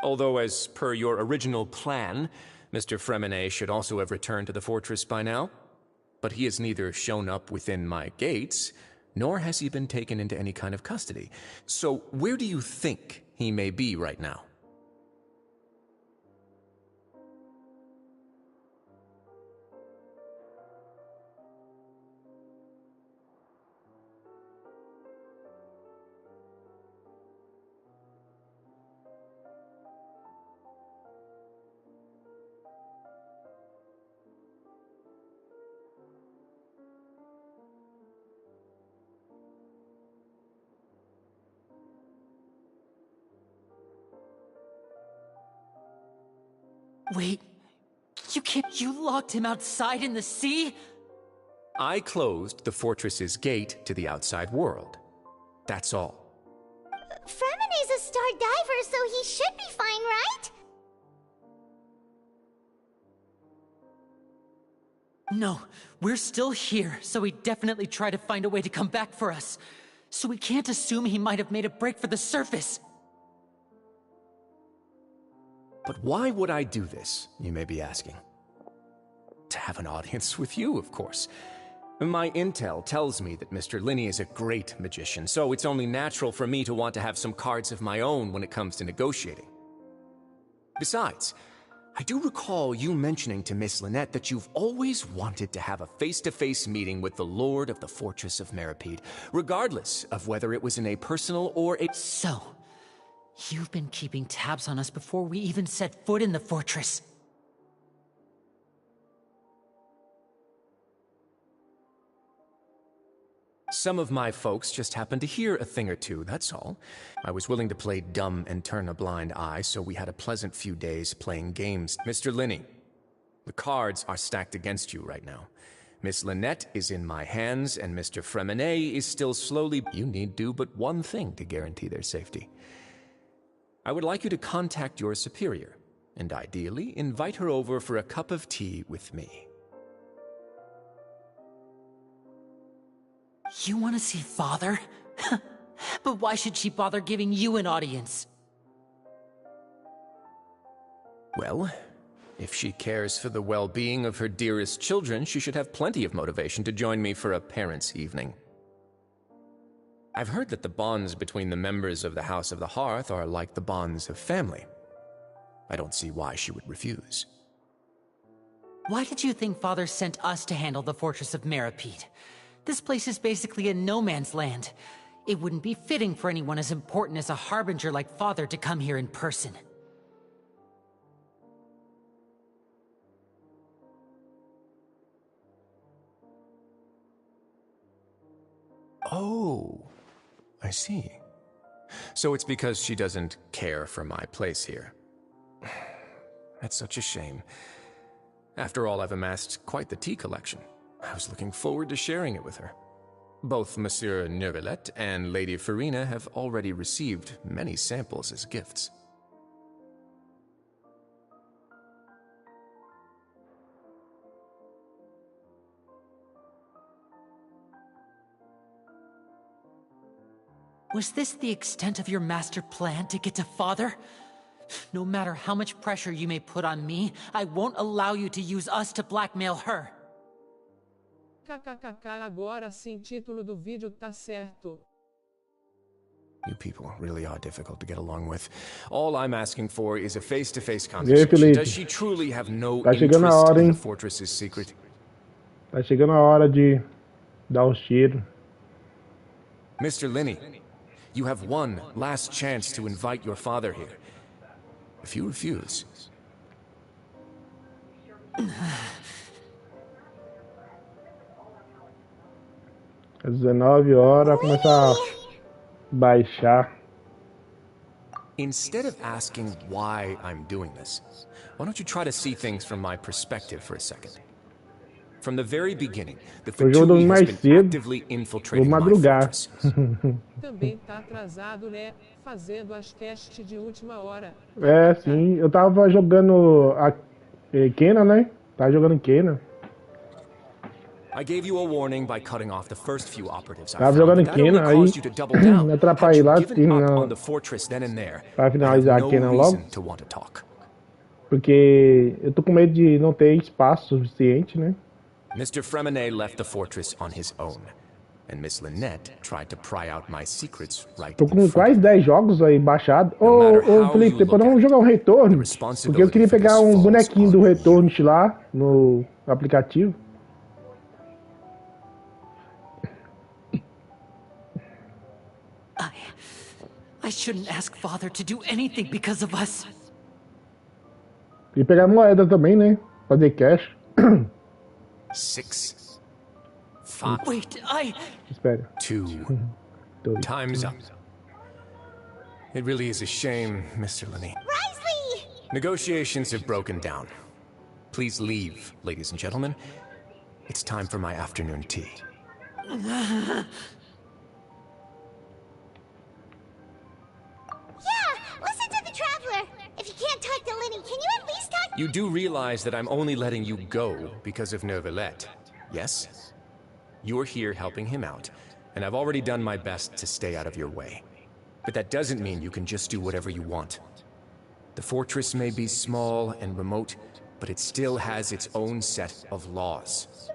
Although, as per your original plan, Mr. Fremine should also have returned to the fortress by now. But he has neither shown up within my gates, nor has he been taken into any kind of custody. So where do you think he may be right now? Wait, you locked him outside in the sea? I closed the fortress's gate to the outside world. That's all. Fremine's a star diver, so he should be fine, right? No, we're still here, so he definitely tried to find a way to come back for us. So we can't assume he might have made a break for the surface. But why would I do this, you may be asking? To have an audience with you, of course. My intel tells me that Mr. Linney is a great magician, so it's only natural for me to want to have some cards of my own when it comes to negotiating. Besides, I do recall you mentioning to Miss Lynette that you've always wanted to have a face-to-face meeting with the Lord of the Fortress of Meripede, regardless of whether it was in a personal or a... So, you've been keeping tabs on us before we even set foot in the fortress. Some of my folks just happened to hear a thing or two, that's all. I was willing to play dumb and turn a blind eye, so we had a pleasant few days playing games. Mr. Linney, the cards are stacked against you right now. Miss Lynette is in my hands, and Mr. Fremine is still slowly... You need do but one thing to guarantee their safety. I would like you to contact your superior, and ideally invite her over for a cup of tea with me. You want to see Father? But why should she bother giving you an audience? Well, if she cares for the well-being of her dearest children, she should have plenty of motivation to join me for a parents' evening. I've heard that the bonds between the members of the House of the Hearth are like the bonds of family. I don't see why she would refuse. Why did you think Father sent us to handle the Fortress of Meripede? This place is basically a no-man's land. It wouldn't be fitting for anyone as important as a Harbinger like Father to come here in person. Oh, I see. So it's because she doesn't care for my place here. That's such a shame. After all, I've amassed quite the tea collection. I was looking forward to sharing it with her. Both Monsieur Neuvillette and Lady Farina have already received many samples as gifts. Was this the extent of your master plan to get to Father? No matter how much pressure you may put on me, I won't allow you to use us to blackmail her. KKKK, agora sim, título do vídeo tá certo. You people really are difficult to get along with. All I'm asking for is a face-to-face conversation. Does she truly have no interest in the fortress's secret? Tá chegando a hora de dar os tiros. Mr. Linney, you have one last chance to invite your father here. If you refuse... Às 19 horas começar a baixar. Instead of asking why I'm doing this, why don't you try to see things from my perspective for a second? From the very beginning, the Fatui has been actively infiltrating my fortress. Também tá atrasado, né? Fazendo as testes de última hora. É, sim. Eu tava jogando a Kena, né? Tava jogando Kena. I gave you a warning by cutting off the first few operatives. Tava jogando Kena, aí me atrapalhei lá pra finalizar a Kena logo. Porque eu tô com medo de não ter espaço suficiente, né? Mr. Fremenet left the fortress on his own, and Miss Lynette tried to pry out my secrets right. Tô com quase 10 jogos aí baixados. Ô, Felipe, depois vamos jogar um retorno. Porque eu queria pegar um bonequinho do retorno lá no aplicativo. I shouldn't ask Father to do anything because of us. E pegar moeda também, né? Fazer cash. 6, 5. Wait, Espera. 2. Time's up. It really is a shame, Mr. Linney. Risley! Negotiations have broken down. Please leave, ladies and gentlemen. It's time for my afternoon tea. Listen to the Traveler! If you can't talk to Linny, can you at least talk— You do realize that I'm only letting you go because of Neuvillette, yes? You're here helping him out, and I've already done my best to stay out of your way. But that doesn't mean you can just do whatever you want. The fortress may be small and remote, but it still has its own set of laws.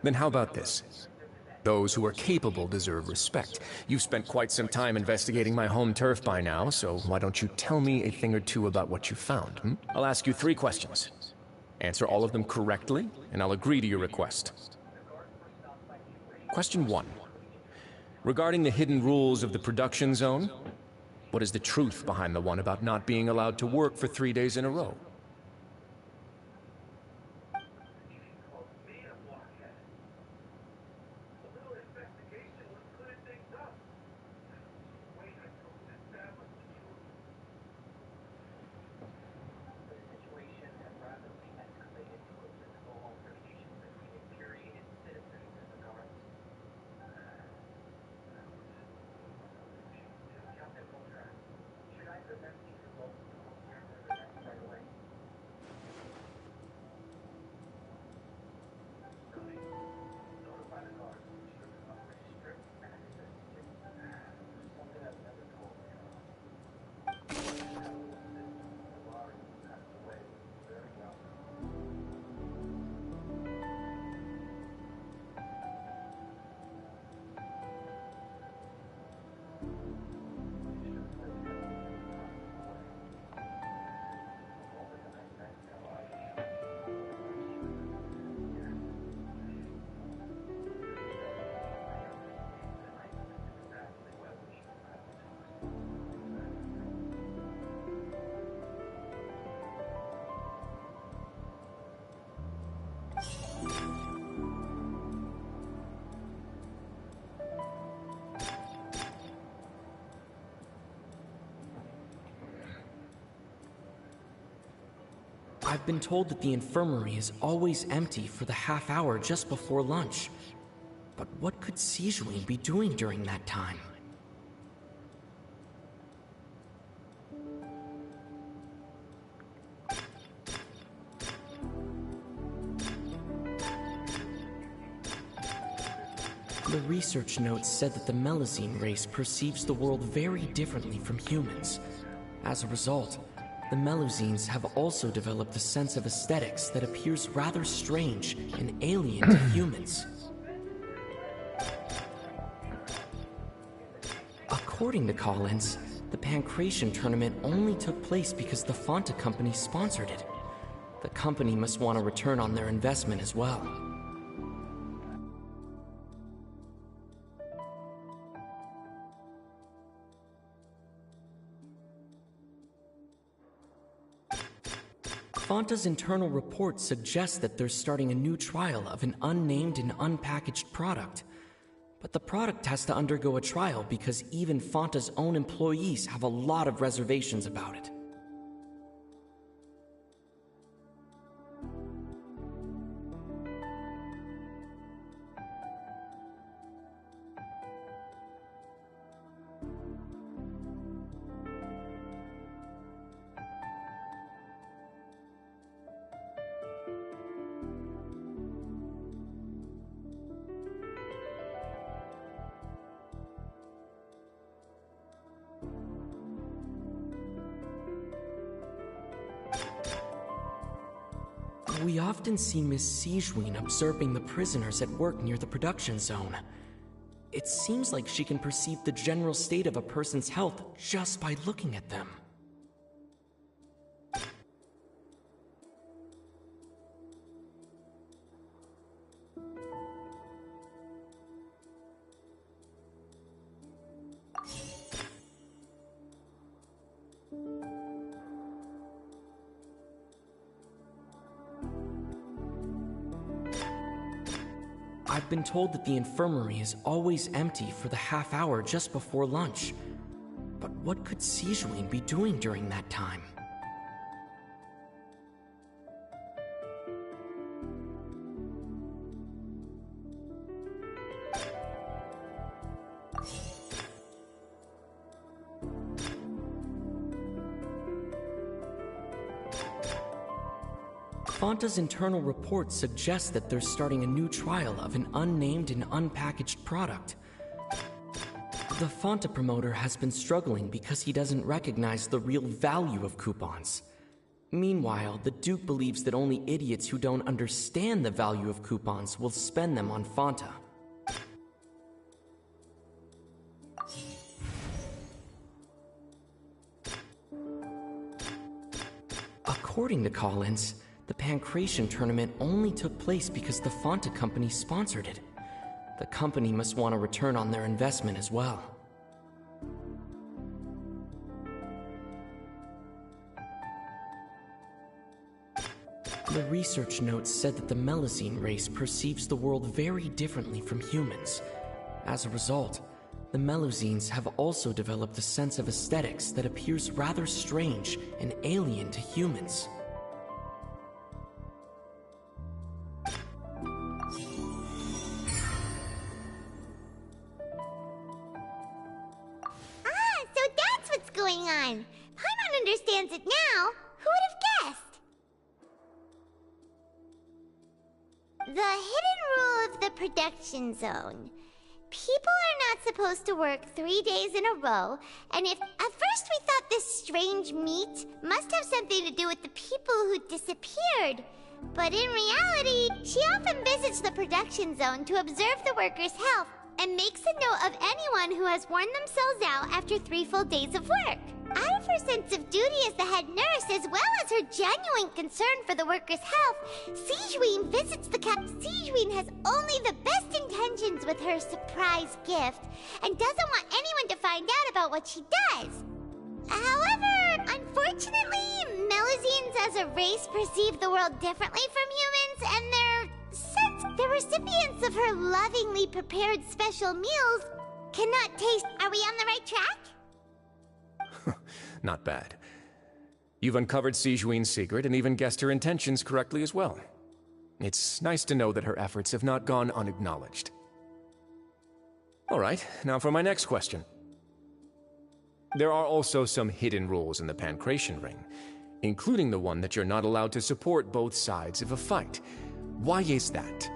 Then how about this? Those who are capable deserve respect. You've spent quite some time investigating my home turf by now, so why don't you tell me a thing or two about what you found? I'll ask you 3 questions. Answer all of them correctly, and I'll agree to your request. Question 1. Regarding the hidden rules of the production zone, what is the truth behind the one about not being allowed to work for 3 days in a row? I've been told that the infirmary is always empty for the half hour just before lunch. But what could Sijuin be doing during that time? The research notes said that the Melusine race perceives the world very differently from humans. As a result, the Melusines have also developed a sense of aesthetics that appears rather strange and alien to humans. According to Collins, the Pancration tournament only took place because the Fonta company sponsored it. The company must want a return on their investment as well. Fonta's internal report suggests that they're starting a new trial of an unnamed and unpackaged product. But the product has to undergo a trial because even Fonta's own employees have a lot of reservations about it. We often see Miss Sijuin observing the prisoners at work near the production zone. It seems like she can perceive the general state of a person's health just by looking at them. I've been told that the infirmary is always empty for the half hour just before lunch. But what could Sijuin be doing during that time? Fonta's internal report suggests that they're starting a new trial of an unnamed and unpackaged product. The Fonta promoter has been struggling because he doesn't recognize the real value of coupons. Meanwhile, the Duke believes that only idiots who don't understand the value of coupons will spend them on Fonta. According to Collins, the Pancration tournament only took place because the Fonta company sponsored it. The company must want a return on their investment as well. The research notes said that the Melusine race perceives the world very differently from humans. As a result, the Melusines have also developed a sense of aesthetics that appears rather strange and alien to humans. Paimon understands it now. Who would have guessed? The hidden rule of the production zone. People are not supposed to work 3 days in a row, and if at first we thought this strange meat must have something to do with the people who disappeared. But in reality, she often visits the production zone to observe the workers' health and makes a note of anyone who has worn themselves out after 3 full days of work. Out of her sense of duty as the head nurse, as well as her genuine concern for the workers' health, Sijuin visits the Sijuin has only the best intentions with her surprise gift, and doesn't want anyone to find out about what she does. However, unfortunately, Melusines as a race perceive the world differently from humans, and the recipients of her lovingly prepared special meals cannot taste. Are we on the right track? Not bad. You've uncovered Sijuin's secret and even guessed her intentions correctly as well. It's nice to know that her efforts have not gone unacknowledged. Alright, now for my next question. There are also some hidden rules in the Pancration Ring, including the one that you're not allowed to support both sides of a fight. Why is that?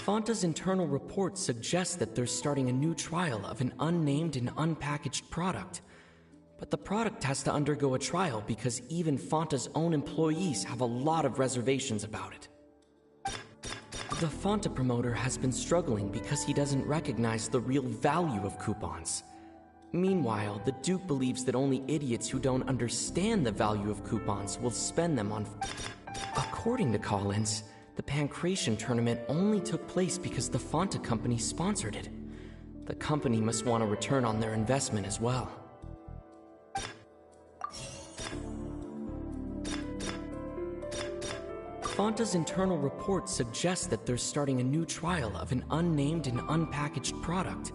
Fanta's internal report suggests that they're starting a new trial of an unnamed and unpackaged product. But the product has to undergo a trial because even Fanta's own employees have a lot of reservations about it. The Fanta promoter has been struggling because he doesn't recognize the real value of coupons. Meanwhile, the Duke believes that only idiots who don't understand the value of coupons will spend them on... According to Collins, the Pancration tournament only took place because the Fanta company sponsored it. The company must want a return on their investment as well. Fanta's internal report suggests that they're starting a new trial of an unnamed and unpackaged product.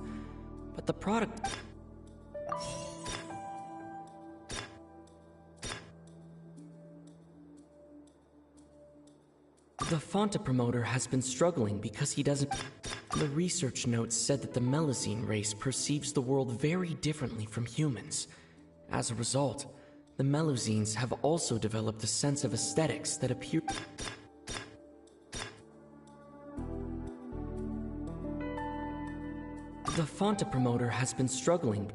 But the product... The Fanta promoter has been struggling because he doesn't... The research notes said that the Melusine race perceives the world very differently from humans. As a result, the Melusines have also developed a sense of aesthetics that appear... The Fanta promoter has been struggling...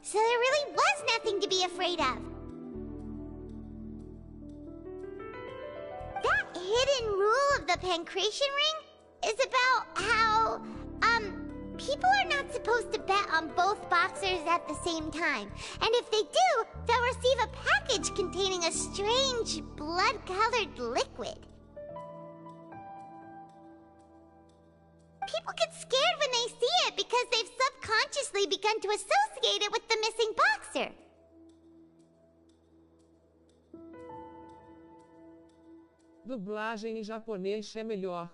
So there really was nothing to be afraid of. That hidden rule of the Pancration Ring is about how, people are not supposed to bet on both boxers at the same time. And if they do, they'll receive a package containing a strange, blood-colored liquid. People get scared when they see it because they've subconsciously begun to associate it with the missing boxer. Dublagem em japonês é melhor.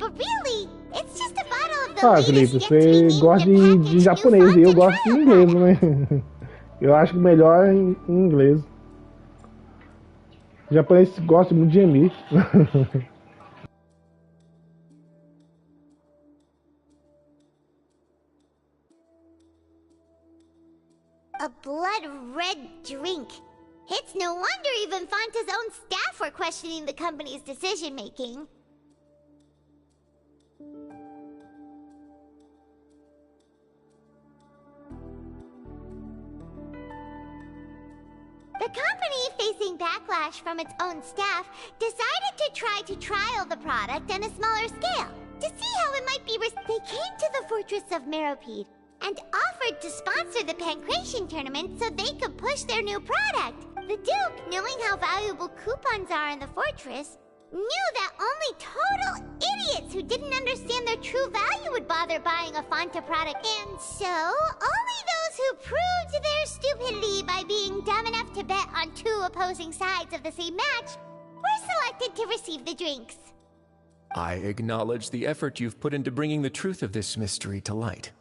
But really, it's just a bottle of the Ah, Felipe, você gosta de japonês e eu gosto de inglês, né? Eu acho que melhor em inglês. O japonês gosta muito de anime. A blood-red drink. It's no wonder even Fanta's own staff were questioning the company's decision-making. The company, facing backlash from its own staff, decided to try to trial the product on a smaller scale. To see how it might be they came to the fortress of Meropide and offered to sponsor the Pancration tournament so they could push their new product. The Duke, knowing how valuable coupons are in the fortress, knew that only total idiots who didn't understand their true value would bother buying a Fanta product. And so, only those who proved their stupidity by being dumb enough to bet on two opposing sides of the same match were selected to receive the drinks. I acknowledge the effort you've put into bringing the truth of this mystery to light.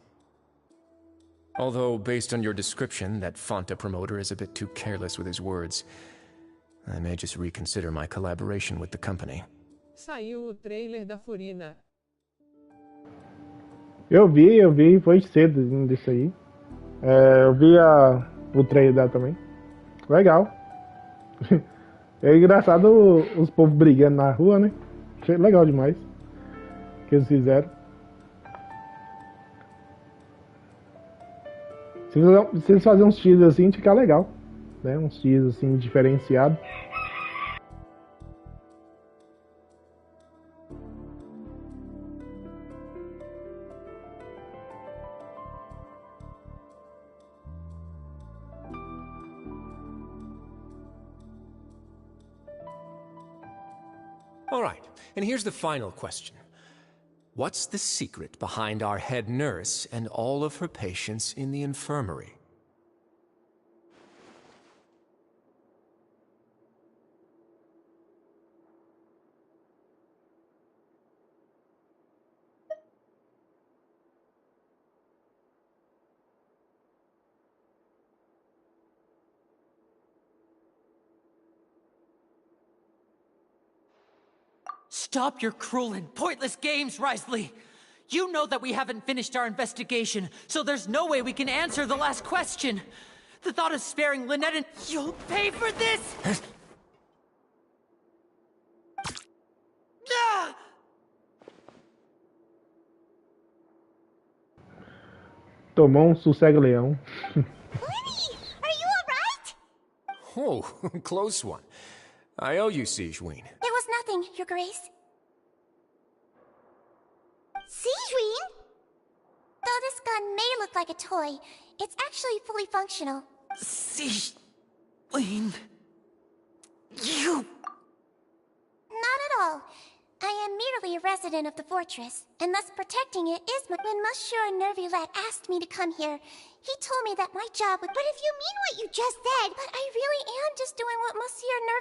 Although, based on your description, that Fanta promoter is a bit too careless with his words, I may just reconsider my collaboration with the company. Saiu o trailer da Furina. Eu vi, foi cedo disso aí. Eu vi o trailer dela também. Legal. É engraçado os povos brigando na rua, né? Achei legal demais o que eles fizeram. Se eles fazerem uns X assim, fica legal, né? Uns X assim diferenciados. All right, and here's the final question. What's the secret behind our head nurse and all of her patients in the infirmary? Stop your cruel and pointless games, Risley! You know that we haven't finished our investigation, so there's no way we can answer the last question. The thought of sparing Lynette and... You'll pay for this! Ah! Tomou sossego-leão. Lenny, are you alright? Oh, close one. I owe you, Sigewinne. There was nothing, Your Grace. Sigewinne? Though this gun may look like a toy, it's actually fully functional. Sigewinne... You... Not at all. I am merely a resident of the fortress, and thus protecting it is my... When Monsieur Nervillette asked me to come here, he told me that my job would... But if you mean what you just said... But I really am just doing what Monsieur